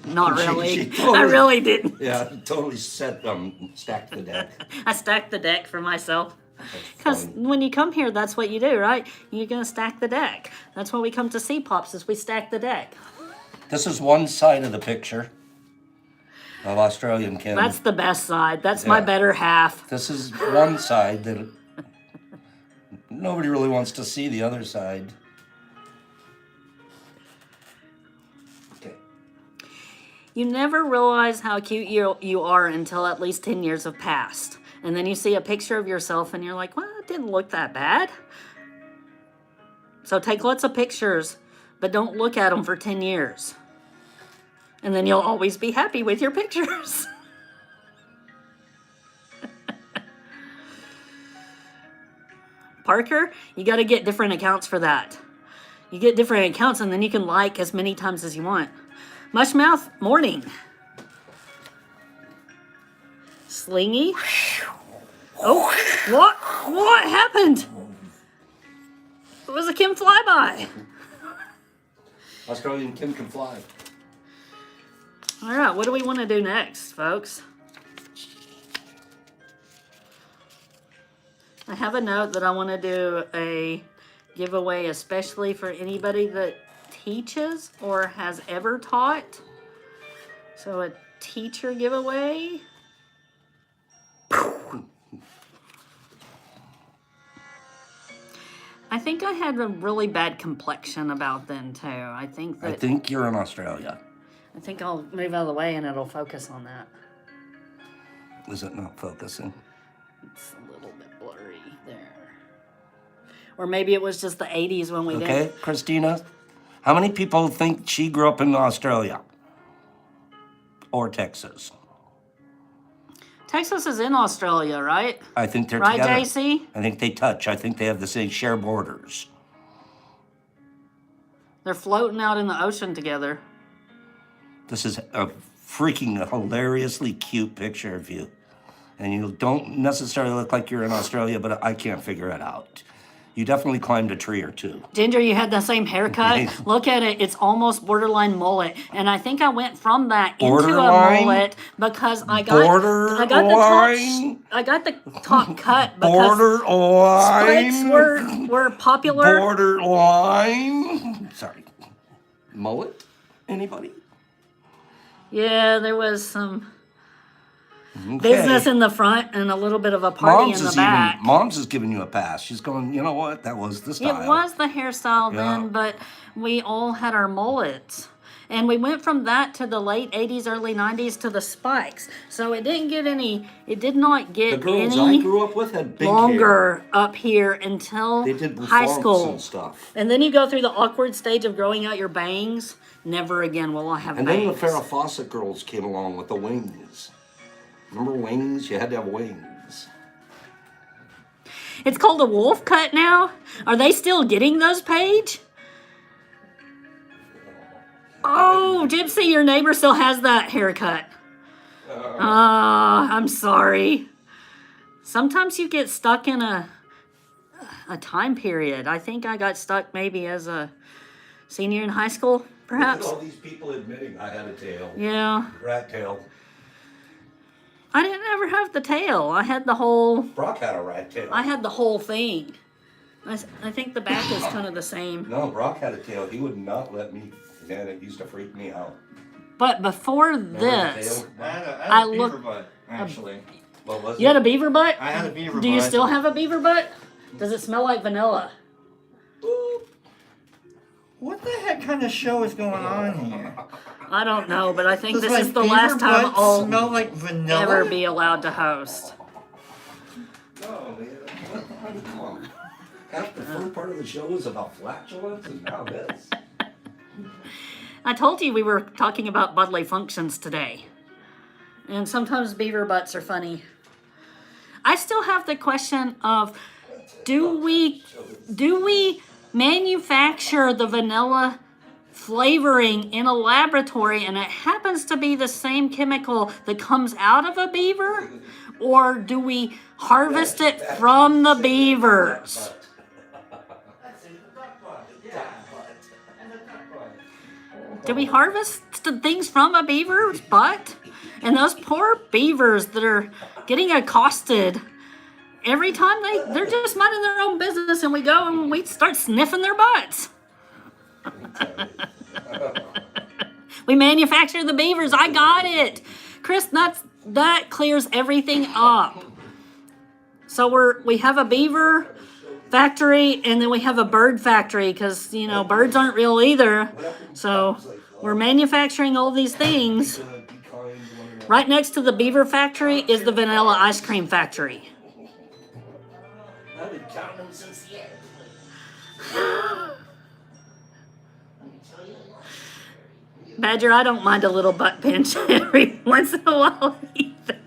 Not she really. totally- I really didn't. Yeah, totally stacked the deck. I stacked the deck for myself. That's Because funny. when you come here, that's what you do, right? You're gonna stack the deck. That's what we come to see, Pops, is we stack the deck. This is one side of the picture of Australian Kim. That's the best side. That's my Yeah. better half. This is one side that nobody really wants to see the other side. Okay. You never realize how cute you are until at least 10 years have passed. And then you see a picture of yourself and you're like, well, it didn't look that bad. So take lots of pictures, but don't look at them for 10 years. And then you'll always be happy with your pictures. Parker, you got to get different accounts for that. You get different accounts and then you can like as many times as you want. Mushmouth, morning. Slingy. Oh, what happened? It was a Kim flyby. Australian Kim can fly. All right, what do we want to do next, folks? I have a note that I want to do a giveaway, especially for anybody that teaches or has ever taught. So a teacher giveaway. I think I had a really bad complexion about then too. I think I that think you're in Australia. I think I'll move out of the way and it'll focus on that. Is it not focusing? It's a little bit blurry there. Or maybe it was just the 80s when we Okay, did. Christina, how many people think she grew up in Australia or Texas? Texas is in Australia, right? I think they're Right, together. JC? I think they touch. I think they have the same share borders. They're floating out in the ocean together. This is a freaking hilariously cute picture of you. And you don't necessarily look like you're in Australia, but I can't figure it out. You definitely climbed a tree or two. Ginger, you had the same haircut. Look at it. It's almost borderline mullet. And I think I went from that into a Borderline? mullet because I got the Borderline? top cut because spikes Borderline? were popular. Borderline? Sorry. Mullet? Anybody? Yeah, there was some Okay. business in the front and a little bit of a party in the back. Mom's is giving you a pass. She's going, you know what? That was the style. It was the hairstyle Yeah. then, but we all had our mullets. And we went from that to the late 80s, early 90s to the spikes. So it did not The get girls I any grew up with had big hair. longer up here until They did high bumps school. and stuff. And then you go through the awkward stage of growing out your bangs. Never again will I have And then bangs. the Farrah Fawcett girls came along with the wings. Remember wings? You had to have wings. It's called a wolf cut now? Are they still getting those, Paige? Oh, Gypsy, your neighbor still has that haircut. I'm sorry. Sometimes you get stuck in a time period. I think I got stuck maybe as a senior in high school, perhaps. All these people admitting I had a tail. Yeah. Rat tail. I didn't ever have the tail. I had the whole Brock had a rat tail. thing. I think the back is kind of the same. No, Brock had a tail. He would not let me. Man, it used to freak me out. But before Remember the this, tail? I had I a beaver look- butt, actually. What was you had it? a beaver butt? I had a beaver butt. Do you still have a beaver butt? Does it smell like vanilla? What the heck kind of show is going on here? I don't know, but I think Does this my is the beaver last time butt I'll smell like vanilla? ever be allowed to host. No, man. Come on. Half the first part of the show was about flatulence, and now this. I told you we were talking about bodily functions today. And sometimes beaver butts are funny. I still have the question of do we manufacture the vanilla flavoring in a laboratory and it happens to be the same chemical that comes out of a beaver? Or do we harvest it from the beavers? Do we harvest the things from a beaver's butt? And those poor beavers that are getting accosted every time they're just minding their own business and we go and we start sniffing their butts. We manufacture the beavers. I got it. Chris, that clears everything up. So we have a beaver factory and then we have a bird factory because, birds aren't real either. So we're manufacturing all these things. Right next to the beaver factory is the vanilla ice cream factory. I've been counting them since the end. Badger, I don't mind a little butt pinch every once in a while either.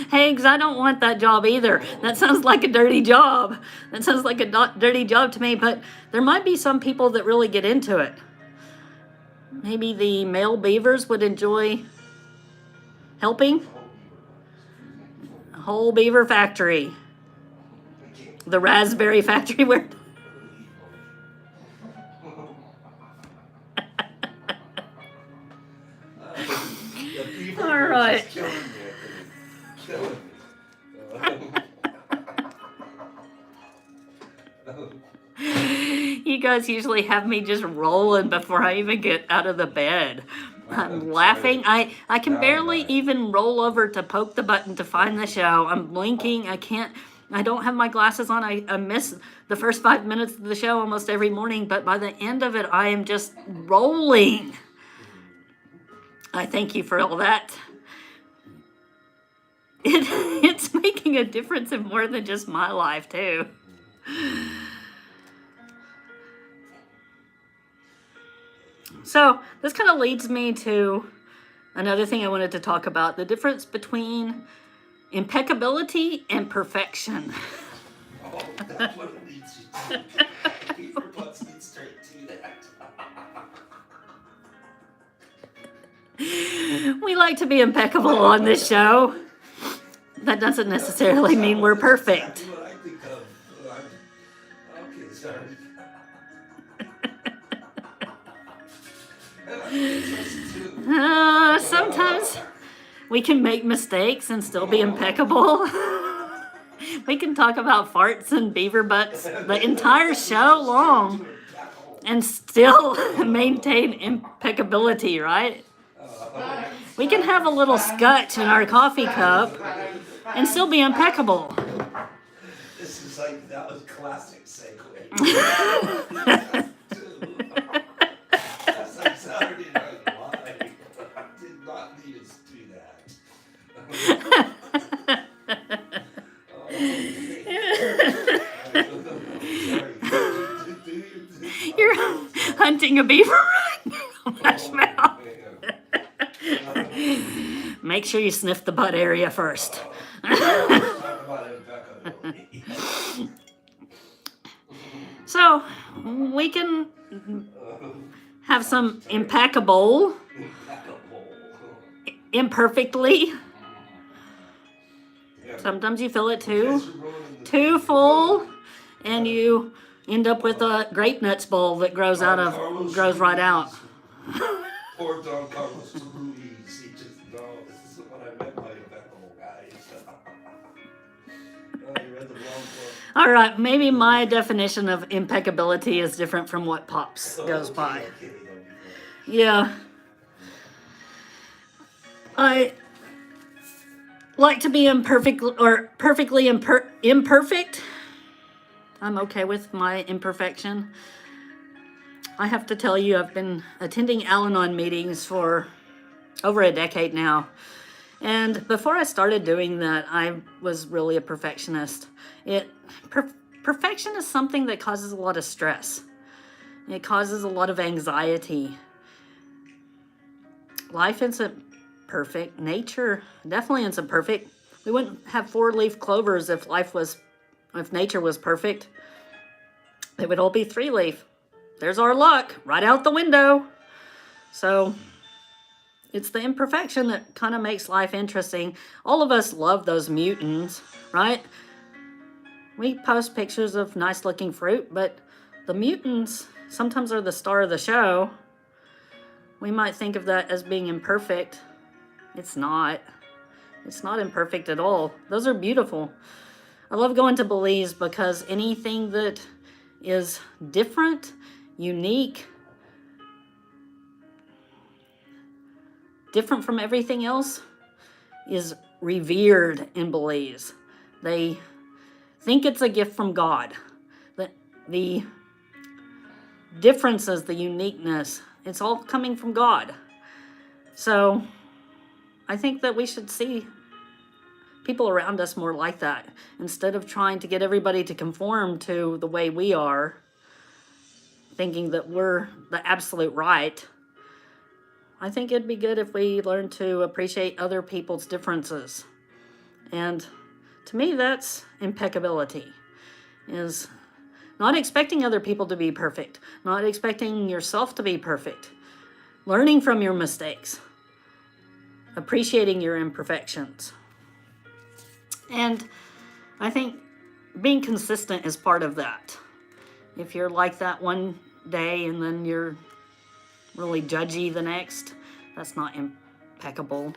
Hags, I don't want that job either. That sounds like a dirty job. That sounds like a dirty job to me, but there might be some people that really get into it. Maybe the male beavers would enjoy helping. A whole beaver factory. The raspberry factory where... All right. You guys usually have me just rolling before I even get out of the bed. I'm laughing. I can barely even roll over to poke the button to find the show. I'm blinking. I can't. I don't have my glasses on. I miss the first 5 minutes of the show almost every morning, but by the end of it, I am just rolling. I thank you for all that. It's making a difference in more than just my life, too. So this kind of leads me to another thing I wanted to talk about, the difference between impeccability and perfection. Oh, that's what it leads you to. Beaver butts lead straight to that. We like to be impeccable on this show. That doesn't necessarily mean we're perfect. That's what I think of. Okay, sorry. Sometimes we can make mistakes and still be impeccable. We can talk about farts and beaver butts the entire show long and still maintain impeccability, right? We can have a little scotch in our coffee cup and still be impeccable. This is like, that was classic segue. That's like Saturday Night Live. I did not need us to do that. You're hunting a beaver right now, Marshmallow. Make sure you sniff the butt area first. So, we can have some impeccable, imperfectly. Sometimes you fill it too full, and you end up with a grape nuts bowl that grows right out. Poor Don Carlos Ruiz. He just, no, this isn't what I meant by impeccable, guys. Oh, you read the wrong book. All right, maybe my definition of impeccability is different from what Pops goes by. Okay, Yeah. I like to be imperfect or perfectly imperfect. I'm okay with my imperfection. I have to tell you, I've been attending Al-Anon meetings for over a decade now. And before I started doing that, I was really a perfectionist. Perfection is something that causes a lot of stress. It causes a lot of anxiety. Life isn't perfect. Nature definitely isn't perfect. We wouldn't have 4-leaf clovers if nature was perfect. It would all be 3-leaf. There's our luck, right out the window. So it's the imperfection that kind of makes life interesting. All of us love those mutants, right? We post pictures of nice looking fruit, but the mutants sometimes are the star of the show. We might think of that as being imperfect. It's not. It's not imperfect at all. Those are beautiful. I love going to Belize because anything that is different, unique, different from everything else is revered in Belize. They think it's a gift from God. The differences, the uniqueness, it's all coming from God. So I think that we should see people around us more like that. Instead of trying to get everybody to conform to the way we are, thinking that we're the absolute right, I think it'd be good if we learn to appreciate other people's differences. And to me, that's impeccability, is not expecting other people to be perfect, not expecting yourself to be perfect, learning from your mistakes, appreciating your imperfections. And I think being consistent is part of that. If you're like that one day and then you're really judgy the next, that's not impeccable.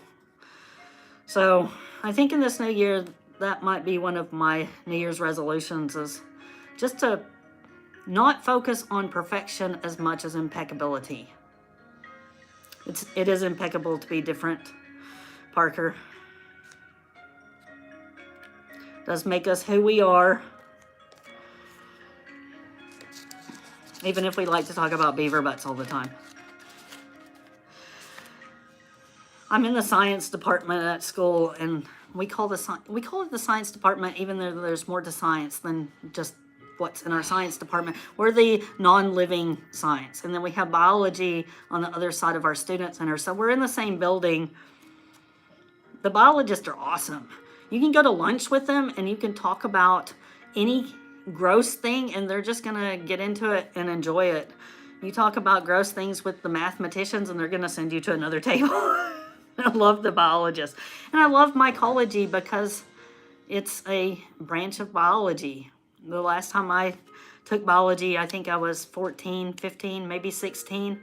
So I think in this new year, that might be one of my New Year's resolutions, is just to not focus on perfection as much as impeccability. It is impeccable to be different, Parker. does make us who we are. Even if we like to talk about beaver butts all the time. I'm in the science department at school, and we call it the science department, even though there's more to science than just what's in our science department. We're the non-living science, and then we have biology on the other side of our student center. So we're in the same building. The biologists are awesome. You can go to lunch with them, and you can talk about any gross thing, and they're just gonna get into it and enjoy it. You talk about gross things with the mathematicians, and they're gonna send you to another table. I love the biologists. And I love mycology because it's a branch of biology. The last time I took biology, I think I was 14, 15, maybe 16.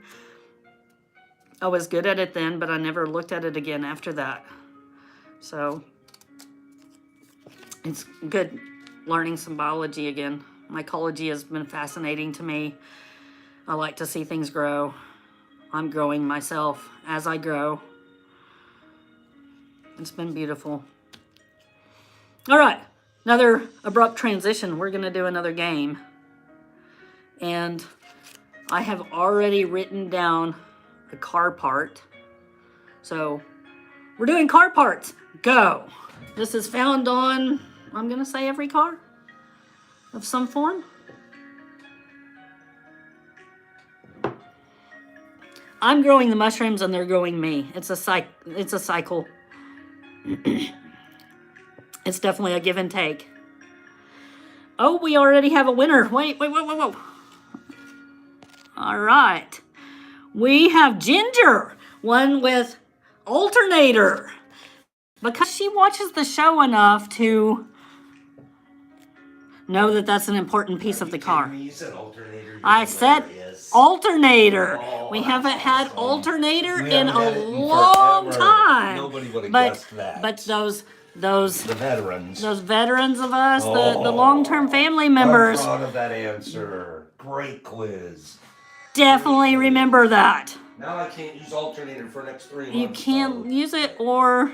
I was good at it then, but I never looked at it again after that. So it's good learning some biology again. Mycology has been fascinating to me. I like to see things grow. I'm growing myself as I grow. It's been beautiful. All right, another abrupt transition. We're gonna do another game. And I have already written down a car part. So we're doing car parts. Go. This is found on, I'm gonna say, every car of some form. I'm growing the mushrooms and they're growing me. It's a cycle. It's definitely a give and take. Oh, we already have a winner. Wait. All right. We have Ginger, one with alternator. Because she watches the show enough to know that that's an important piece of the car. You said alternator. I said alternator. We haven't had alternator in a long time. Nobody would have guessed that. But those the veterans. Those veterans of us, the long-term family members, I'm proud of that answer. Great quiz. definitely remember that. Now I can't use alternator for next 3 months. You can't use it, or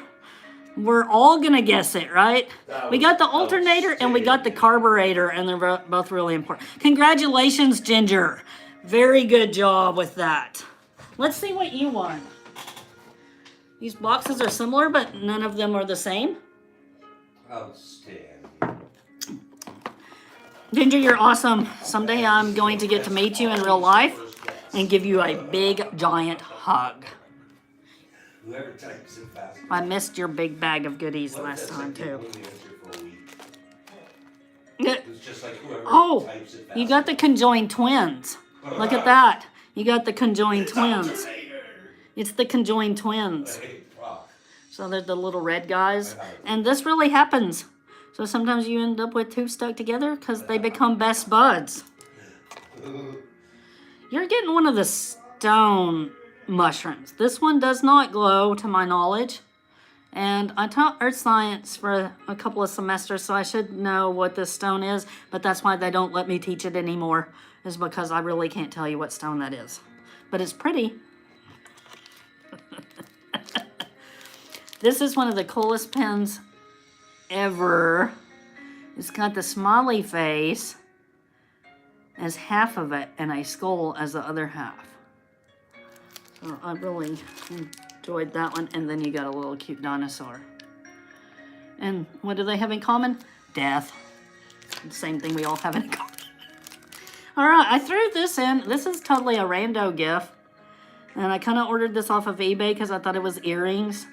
we're all gonna guess it, right? We got the alternator and we got the carburetor, and they're both really important. Congratulations, Ginger. Very good job with that. Let's see what you won. These boxes are similar, but none of them are the same. Outstanding. Ginger, you're awesome. Someday I'm going to get to meet you in real life and give you a big, giant hug. Whoever types it fast. I missed your big bag of goodies last time, too. It's just like whoever Oh, types it fast. you got the conjoined twins. Look at that. You got the conjoined twins. It's the conjoined twins. So they're the little red guys. And this really happens. So sometimes you end up with two stuck together because they become best buds. You're getting one of the stone mushrooms. This one does not glow, to my knowledge. And I taught earth science for a couple of semesters, so I should know what this stone is. But that's why they don't let me teach it anymore, is because I really can't tell you what stone that is. But it's pretty. This is one of the coolest pens ever. It's got the smiley face as half of it and a skull as the other half. So I really enjoyed that one. And then you got a little cute dinosaur. And what do they have in common? Death. The same thing we all have in common. All right, I threw this in. This is totally a rando gift. And I kind of ordered this off of eBay because I thought it was earrings.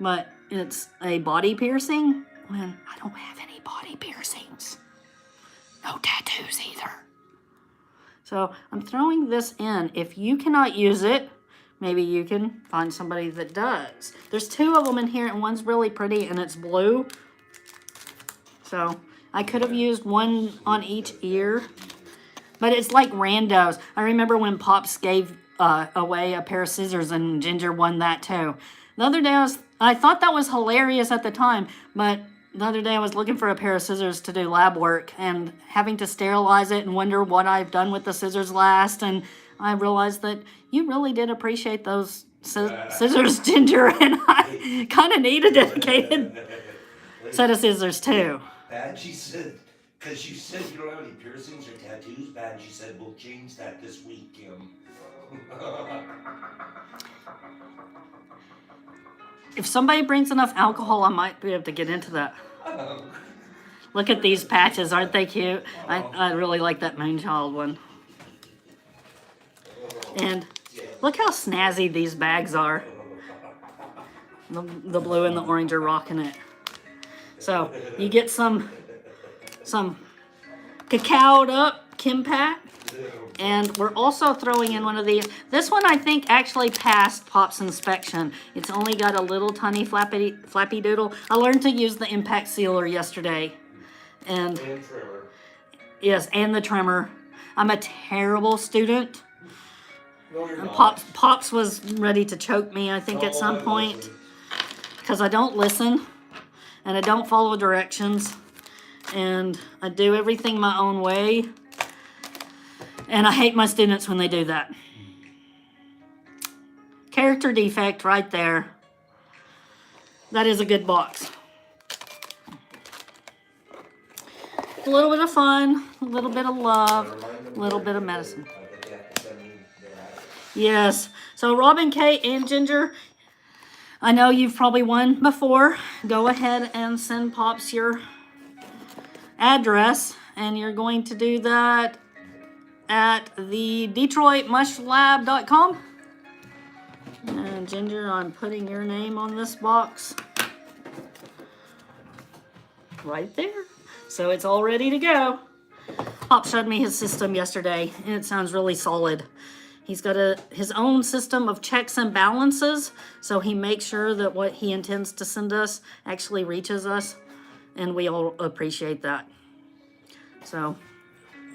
But it's a body piercing. When I don't have any body piercings. No tattoos either. So I'm throwing this in. If you cannot use it, maybe you can find somebody that does. There's two of them in here, and one's really pretty, and it's blue. So I could have used one on each ear. But it's like randos. I remember when Pops gave away a pair of scissors, and Ginger won that too. The other day I thought that was hilarious at the time, but the other day I was looking for a pair of scissors to do lab work and having to sterilize it and wonder what I've done with the scissors last, and I realized that you really did appreciate those scissors, Ginger, and I kind of need a dedicated set of scissors too. Badgie said, because you said you don't have any piercings or tattoos, Badgie said, we'll change that this week, Kim. If somebody brings enough alcohol, I might be able to get into that. Look at these patches, aren't they cute? I really like that Moonchild one. And look how snazzy these bags are. The blue and the orange are rocking it. So you get some cacaoed up Kimpak. And we're also throwing in one of these. This one I think actually passed Pop's inspection. It's only got a little tiny flappy doodle. I learned to use the impact sealer yesterday. And trimmer. yes, and the trimmer. I'm a terrible student. No, you're not. Pops was ready to choke me, I think, at some I point. listen. Because I don't listen. And I don't follow directions. And I do everything my own way. And I hate my students when they do that. Character defect right there. That is a good box. A little bit of fun, a little bit of love, a little bit of medicine. Yes. So Robin, Kate, and Ginger, I know you've probably won before. Go ahead and send Pops your address. And you're going to do that at the DetroitMushLab.com. And Ginger, I'm putting your name on this box. Right there. So it's all ready to go. Pop showed me his system yesterday, and it sounds really solid. He's got his own system of checks and balances, so he makes sure that what he intends to send us actually reaches us, and we all appreciate that. So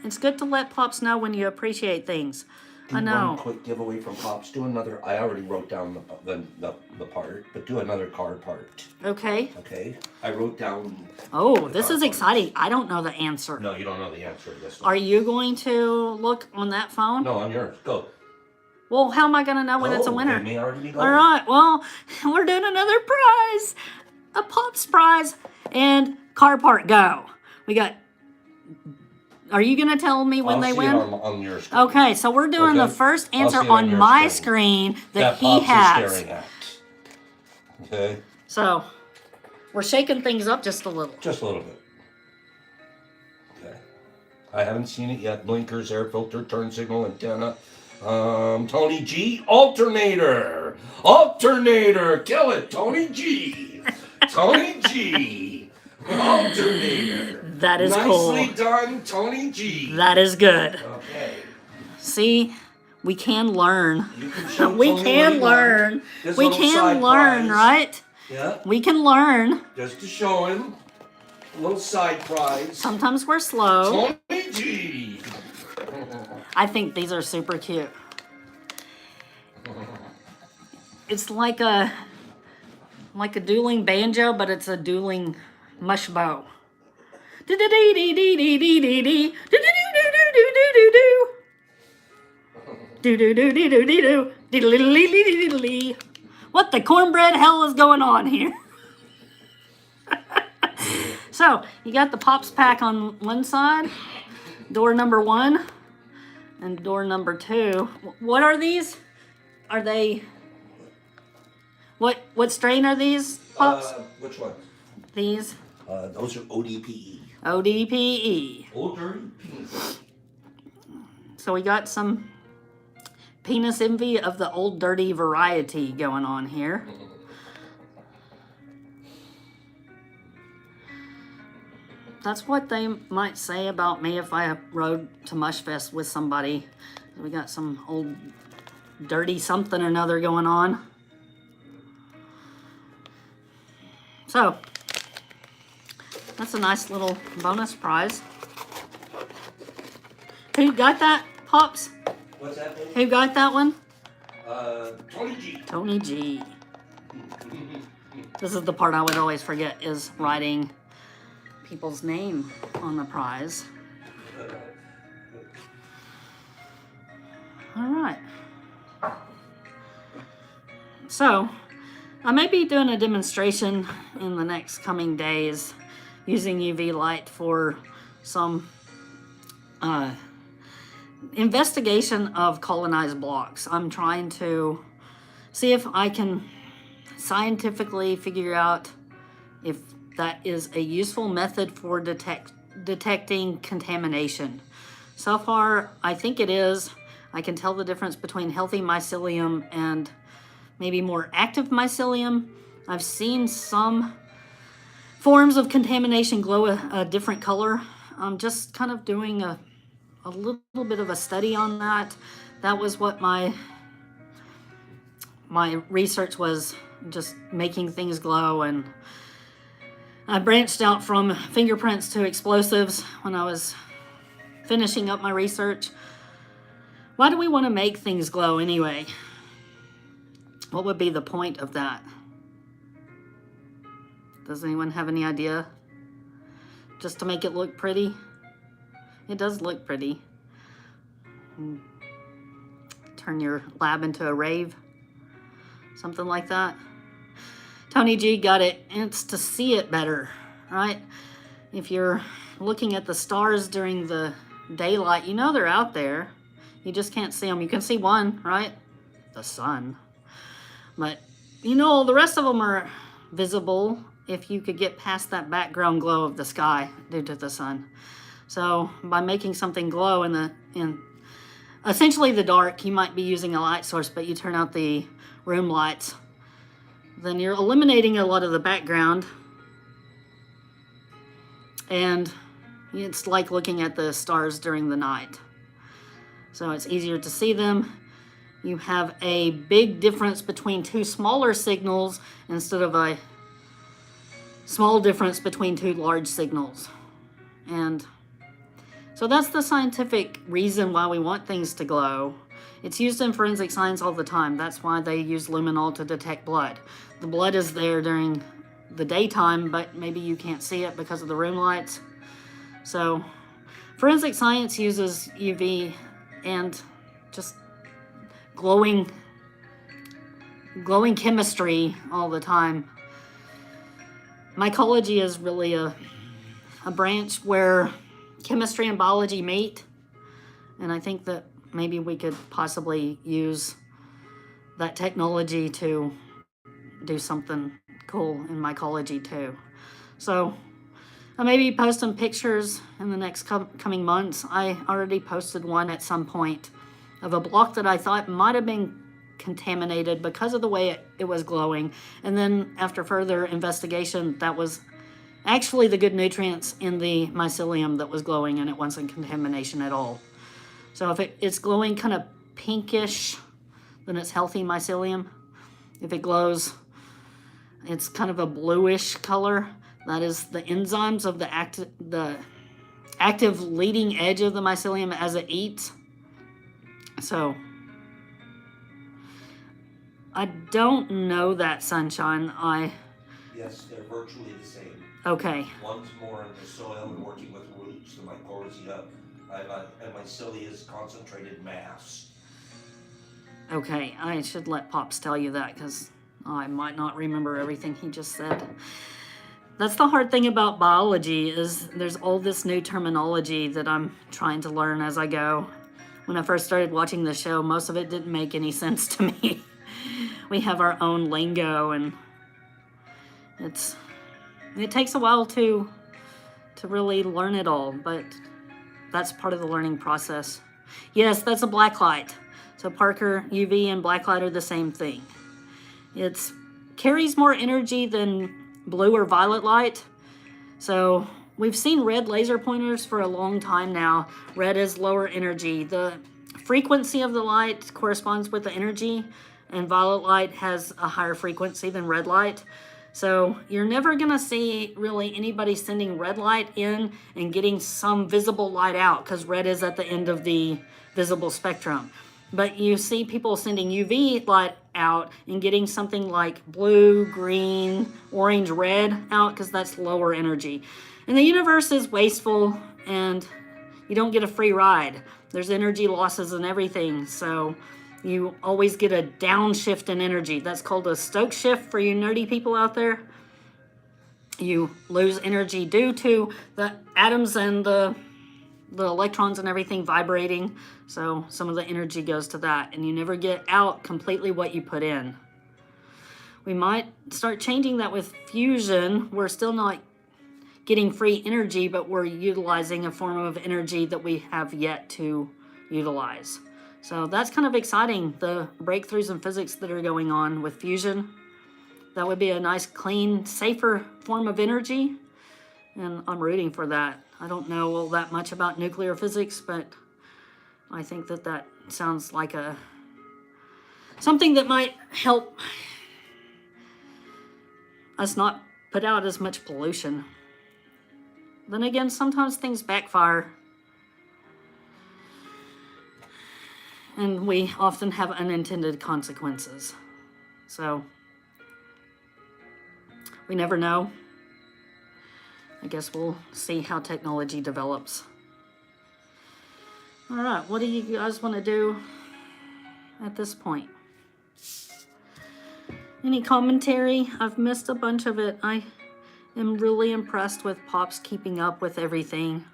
it's good to let Pops know when you appreciate things. I know. One quick giveaway from Pops. Do another. I already wrote down the part, but do another card part. Okay. Okay. I wrote down. Oh, this is exciting. I don't know the answer. No, you don't know the answer to this one. Are you going to look on that phone? No, on yours. Go. Well, how am I going to know when it's a winner? It may already be All going. right. Well, we're doing another prize. A Pops prize. And car part go. We got... Are you going to tell me when I'll they see win? it on your screen. Okay, so we're doing the Okay. first I'll answer see it on on your my screen. screen that he Pops has. is staring at. Okay. So, we're shaking things up just a little. Just a little bit. Okay. I haven't seen it yet. Blinkers, air filter, turn signal, antenna. Tony G. Alternator. Alternator. Kill it, Tony G. Tony G. Alternator. That is cool. Nicely done, Tony G. That is good. Okay. See, we can learn. You can show We Tony can what you learn. want. This We little can side learn, prize. right? Yeah. We can learn. Just to show him. A little side prize. Sometimes we're slow. Tony G. I think these are super cute. It's like a dueling banjo, but it's a dueling mush bow. What the cornbread hell is going on here? So, you got the Pops pack on one side, door number 1, and door number 2. What are these? Are they... What strain are these, Pops? Which one? These? Those are ODPE. ODPE. Old Dirty Penis. So we got some penis envy of the old dirty variety going on here. That's what they might say about me if I rode to Mushfest with somebody. We got some old dirty something or another going on. So, that's a nice little bonus prize. Who got that, Pops? What's that? Baby? Who got that one? Tony G. Tony G. This is the part I would always forget, is writing people's name on the prize. All right. So, I may be doing a demonstration in the next coming days using UV light for some investigation of colonized blocks. I'm trying to see if I can scientifically figure out if that is a useful method for detecting contamination. So far, I think it is. I can tell the difference between healthy mycelium and maybe more active mycelium. I've seen some forms of contamination glow a different color. I'm just kind of doing a little bit of a study on that. That was what my research was, just making things glow. And I branched out from fingerprints to explosives when I was finishing up my research. Why do we want to make things glow anyway? What would be the point of that? Does anyone have any idea? Just to make it look pretty? It does look pretty. Turn your lab into a rave. Something like that. Tony G got it. It's to see it better, right? If you're looking at the stars during the daylight, you know they're out there. You just can't see them. You can see one, right? The sun. But you know the rest of them are visible if you could get past that background glow of the sky due to the sun. So by making something glow in essentially the dark, you might be using a light source, but you turn out the room lights, then you're eliminating a lot of the background. And it's like looking at the stars during the night. So it's easier to see them. You have a big difference between two smaller signals instead of a small difference between two large signals. And so that's the scientific reason why we want things to glow. It's used in forensic science all the time. That's why they use luminol to detect blood. The blood is there during the daytime, but maybe you can't see it because of the room lights. So forensic science uses UV and just glowing chemistry all the time. Mycology is really a branch where chemistry and biology meet, and I think that maybe we could possibly use that technology to do something cool in mycology too. So I'll maybe post some pictures in the next coming months. I already posted one at some point of a block that I thought might have been contaminated because of the way it was glowing. And then after further investigation, that was actually the good nutrients in the mycelium that was glowing, and it wasn't contamination at all. So if it's glowing kind of pinkish, then it's healthy mycelium. If it glows, it's kind of a bluish color. That is the enzymes of the active leading edge of the mycelium as it eats. So I don't know that, Sunshine. Yes, they're virtually the same. Okay. One's more in the soil and working with roots, the mycorrhiza, and mycelia is concentrated mass. Okay, I should let Pops tell you that because I might not remember everything he just said. That's the hard thing about biology, is there's all this new terminology that I'm trying to learn as I go. When I first started watching the show, most of it didn't make any sense to me. We have our own lingo, and it takes a while to really learn it all, but that's part of the learning process. Yes, that's a black light. So Parker UV and black light are the same thing. It carries more energy than blue or violet light. So we've seen red laser pointers for a long time now. Red is lower energy. The frequency of the light corresponds with the energy, and violet light has a higher frequency than red light. So you're never gonna see really anybody sending red light in and getting some visible light out, because red is at the end of the visible spectrum. But you see people sending UV light out and getting something like blue, green, orange, red out, because that's lower energy. And the universe is wasteful, and you don't get a free ride. There's energy losses and everything, so you always get a downshift in energy. That's called a Stokes shift for you nerdy people out there. you lose energy due to the atoms and the electrons and everything vibrating. So some of the energy goes to that, and you never get out completely what you put in. We might start changing that with fusion. We're still not getting free energy, but we're utilizing a form of energy that we have yet to utilize. So that's kind of exciting, the breakthroughs in physics that are going on with fusion. That would be a nice, clean, safer form of energy, and I'm rooting for that. I don't know all that much about nuclear physics, but I think that that sounds like something that might help us not put out as much pollution. Then again, sometimes things backfire, and we often have unintended consequences. So we never know. I guess we'll see how technology develops. All right, what do you guys want to do at this point? Any commentary? I've missed a bunch of it. I am really impressed with Pops keeping up with everything.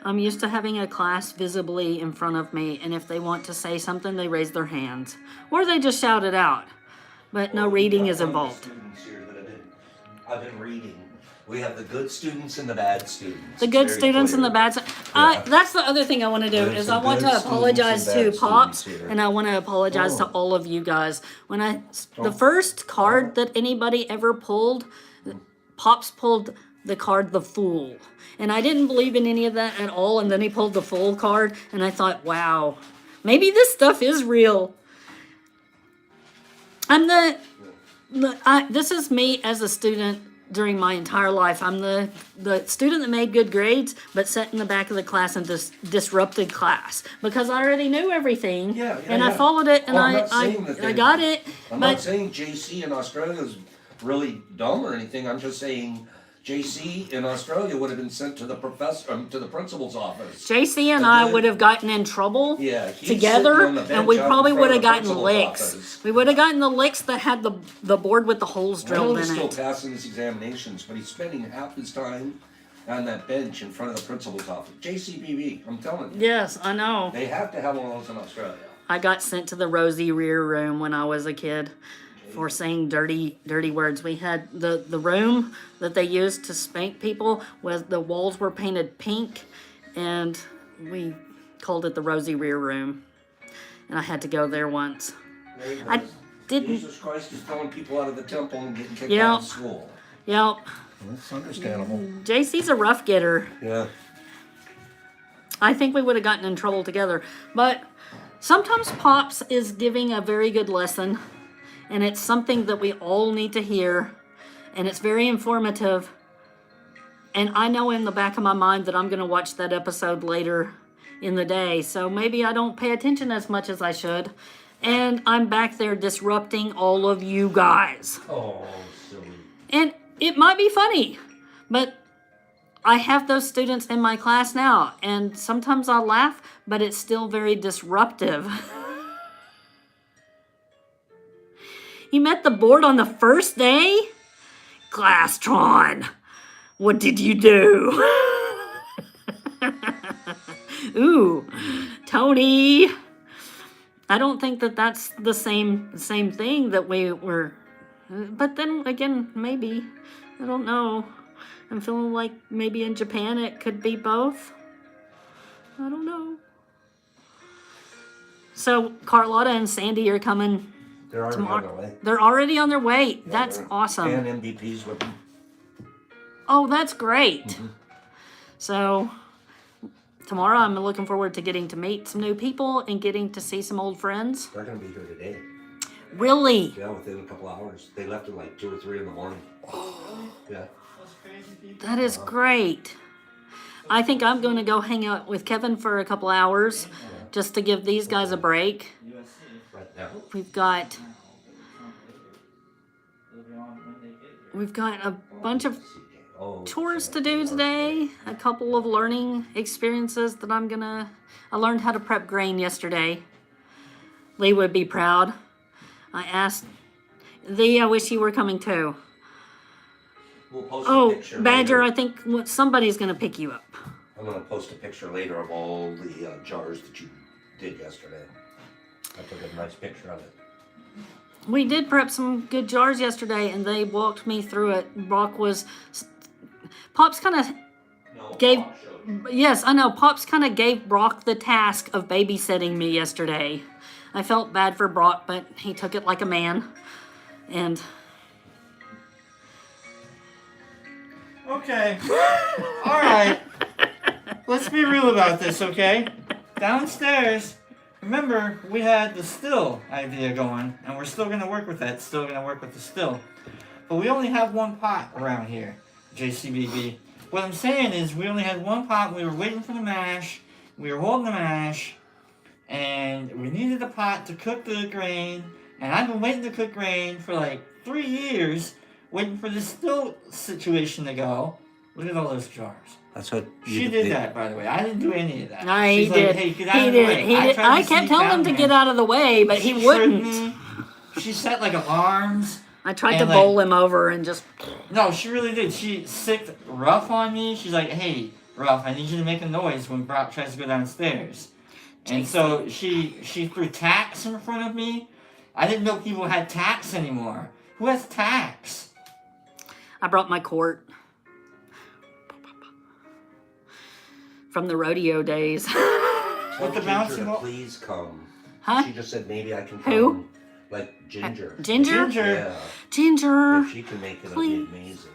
I'm used to having a class visibly in front of me, and if they want to say something, they raise their hands. Or they just shout it out. But no reading is involved. Students here that I've been reading. We have the good students and the bad students. The good Very students and clear. the bad. That's the other thing I want to do There's is I some want good to students apologize and to bad Pops, students here. and I want to apologize to Oh. all of you guys. The first card that anybody ever pulled, Pops pulled the card the Fool, and I didn't believe in any of that at all. And then he pulled the Fool card, and I thought, wow, maybe this stuff is real. This is me as a student. During my entire life, I'm the student that made good grades, but sat in the back of the class and disrupted class because I already knew everything, and I followed it, and I'm not saying that I got it. I'm But not saying JC in Australia is really dumb or anything. I'm just saying JC in Australia would have been sent to the to the principal's office. JC and And I then- would have gotten in trouble Yeah, he's together, sitting on the and bench we out in probably front would of have the gotten principal's licks. office. We would have gotten the licks that had the board with the holes I drilled know in he's still it. passing his examinations, but he's spending half his time on that bench in front of the principal's office. JCBB, I'm telling you. Yes, I know. They have to have one of those in Australia. I got sent to the Rosie Rear room when I was a kid for saying dirty words. We had the room that they used to spank people, was the walls were painted pink, and we called it the Rosie Rear room. And I had to go there once. There you go. I didn't. Jesus Christ is throwing people out of the temple and getting kicked Yeah. out of school. Yep. That's understandable. JC's a rough getter. Yeah. I think we would have gotten in trouble together. But sometimes Pops is giving a very good lesson, and it's something that we all need to hear, and it's very informative. And I know in the back of my mind that I'm going to watch that episode later in the day, so maybe I don't pay attention as much as I should. And I'm back there disrupting all of you guys. Oh, silly. And it might be funny, but I have those students in my class now, and sometimes I laugh, but it's still very disruptive. You met the board on the first day? Glastron, what did you do? Ooh, Tony. I don't think that that's the same thing that we were. But then again, maybe. I don't know. I'm feeling like maybe in Japan it could be both. I don't know. So Carlotta and Sandy are coming They're already on their way. They're already on their way. Yeah, That's they're- awesome. And MVP's with them. Oh, that's great. So tomorrow I'm looking forward to getting to meet some new people and getting to see some old friends. They're going to be here today. Really? Yeah, within a couple hours. They left at like 2 or 3 in the morning. Yeah. That is great. I think I'm going to go hang out with Kevin for a couple hours just to give these guys a break. Right now. We've got a bunch of Oh, chores to do today, a couple of learning experiences that I learned how to prep grain yesterday. Lee would be proud. I asked Lee, I wish you were coming too. We'll post a Oh, picture Badger, later. I think somebody's gonna pick you up. I'm gonna post a picture later of all the jars that you did yesterday. I took a nice picture of it. We did prep some good jars yesterday, and they walked me through it. Pops kind of No, gave. Bob showed. Yes, I know. Pops kind of gave Brock the task of babysitting me yesterday. I felt bad for Brock, but he took it like a man. And Okay. All right. Let's be real about this, okay? Downstairs, remember, we had the still idea going, and we're still going to work with that. Still going to work with the still. But we only have one pot around here, JCBB. What I'm saying is we only had one pot. We were waiting for the mash. We were holding the mash. And we needed a pot to cook the grain. And I've been waiting to cook grain for like 3 years, waiting for this still situation to go. Look at all those jars. That's what She did that, by the way. I didn't do any of that. no, he She's did. like, hey, get out He of the did. way. He did. tried I to kept sneak telling down him to there. get out of the way, but he She wouldn't. tricked me. She set like alarms. I tried to And, bowl him over and just. No, she really did. She sicked Ruff on me. She's like, hey, Ruff, I need you to make a noise when Brock tries to go downstairs. And so she threw tacks in front of me. I didn't know people had tacks anymore. Who has tacks? I brought my quart from the rodeo days. With the Ginger bouncing to ball? please come. Huh? She just said maybe I can Who? come. Like Ginger. Ginger? Ginger. Yeah. Ginger. If she can make it, it'd Please. be amazing.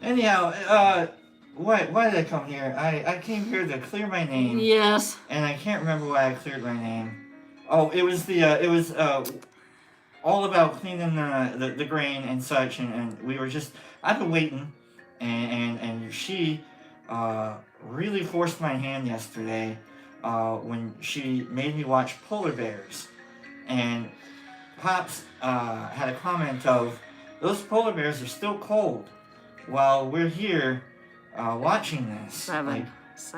Anyhow, why did I come here? I came here to clear my name. Yes. And I can't remember why I cleared my name. Oh, it was all about cleaning the grain and such, and we were just, I've been waiting, and she really forced my hand yesterday when she made me watch polar bears. And Pops had a comment of, those polar bears are still cold while we're here watching this. Seven. Like,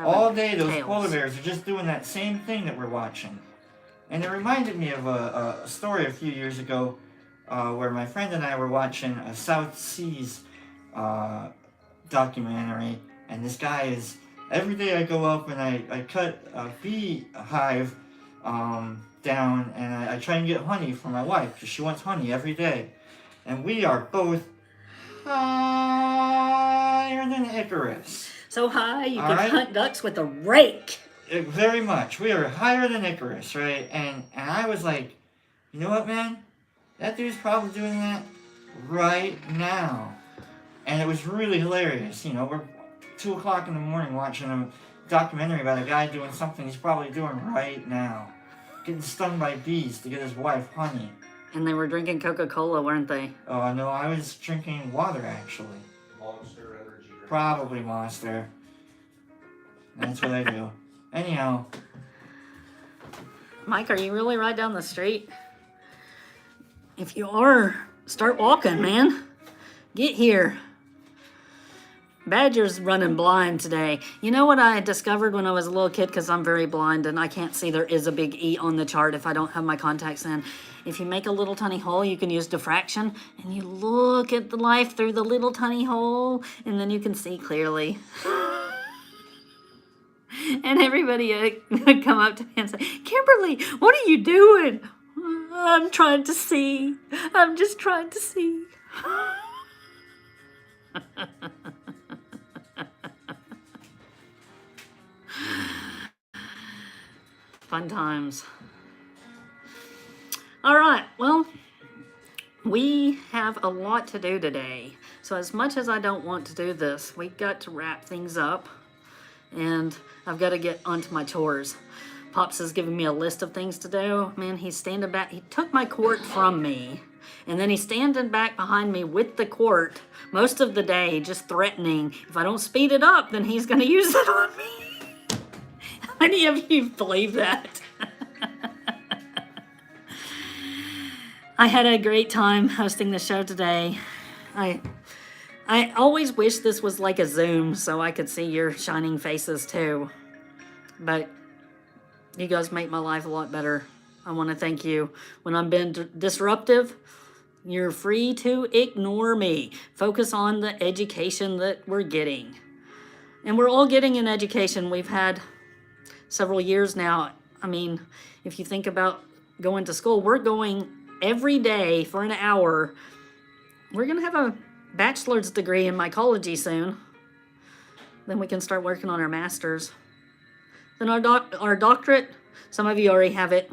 all day those tails. polar bears are just doing that same thing that we're watching. And it reminded me of a story a few years ago where my friend and I were watching a South Seas documentary. And this guy is, every day I go up and I cut a bee hive down and I try and get honey for my wife because she wants honey every day. And we are both higher than Icarus. So high you All could right. hunt ducks with a rake. Very much. We are higher than Icarus, right? And I was like, you know what, man? That dude's probably doing that right now. And it was really hilarious. You know, we're 2 o'clock in the morning watching a documentary about a guy doing something he's probably doing right now. Getting stung by bees to get his wife honey. And they were drinking Coca-Cola, weren't they? Oh, no, I was drinking water, actually. Monster energy drink. Probably Monster. That's what I do. Anyhow, Mike, are you really right down the street? If you are, start walking, man. Get here. Badger's running blind today. You know what I discovered when I was a little kid, because I'm very blind and I can't see there is a big E on the chart if I don't have my contacts in. If you make a little tiny hole, you can use diffraction, and you look at the life through the little tiny hole, and then you can see clearly. And everybody would come up to me and say, Kimberly, what are you doing? I'm trying to see. I'm just trying to see. Fun times. All right, well, we have a lot to do today. So as much as I don't want to do this, we've got to wrap things up. And I've got to get onto my chores. Pops has given me a list of things to do. Man, he's standing back. He took my quart from me. And then he's standing back behind me with the quart most of the day, just threatening, if I don't speed it up, then he's going to use it on me. How many of you believe that? I had a great time hosting the show today. I always wish this was like a Zoom so I could see your shining faces too. But you guys make my life a lot better. I want to thank you. When I'm being disruptive, You're free to ignore me. Focus on the education that we're getting. And we're all getting an education. We've had several years now. I mean, if you think about going to school, we're going every day for an hour. We're going to have a bachelor's degree in mycology soon. Then we can start working on our master's. Then our doctorate, some of you already have it.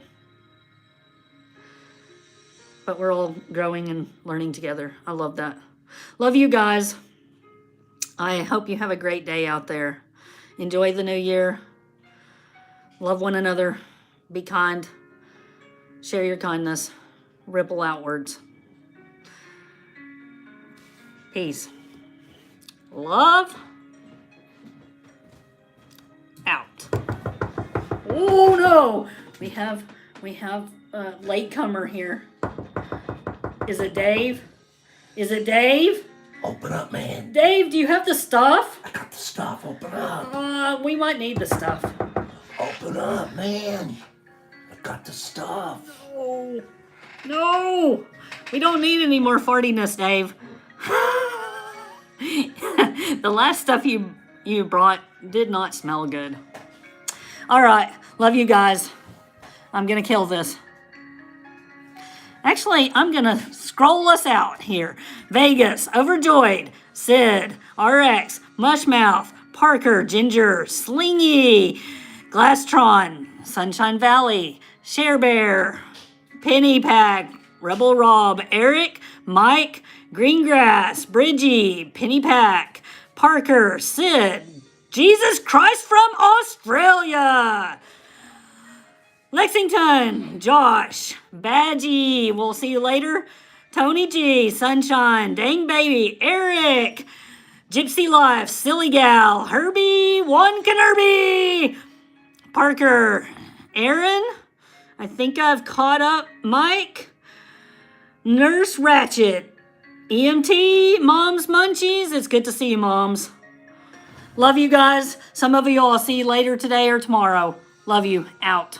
But we're all growing and learning together. I love that. Love you guys. I hope you have a great day out there. Enjoy the new year. Love one another. Be kind. Share your kindness. Ripple outwards. Peace. Love. Out. Oh no! We have a latecomer here. Is it Dave? Is it Dave? Open up, man. Dave, do you have the stuff? I got the stuff. Open up. We might need the stuff. Open up, man. I got the stuff. Oh, no! We don't need any more fartiness, Dave. The last stuff you brought did not smell good. All right, love you guys. I'm gonna kill this. Actually, I'm gonna scroll us out here. Vegas, Overjoyed, Sid, RX, Mushmouth, Parker, Ginger, Slingy, Glastron, Sunshine Valley, Sharebear, Penny Pack, Rebel Rob, Eric, Mike, Greengrass, Bridgie, Penny Pack, Parker, Sid, Jesus Christ from Australia, Lexington, Josh, Badgie, we'll see you later, Tony G, Sunshine, Dang Baby, Eric, Gypsy Life, Silly Gal, Herbie, One Canurby, Parker, Aaron, I think I've caught up, Mike, Nurse Ratchet, EMT, Mom's Munchies, it's good to see you, Moms. Love you guys. Some of you I'll see you later today or tomorrow. Love you. Out.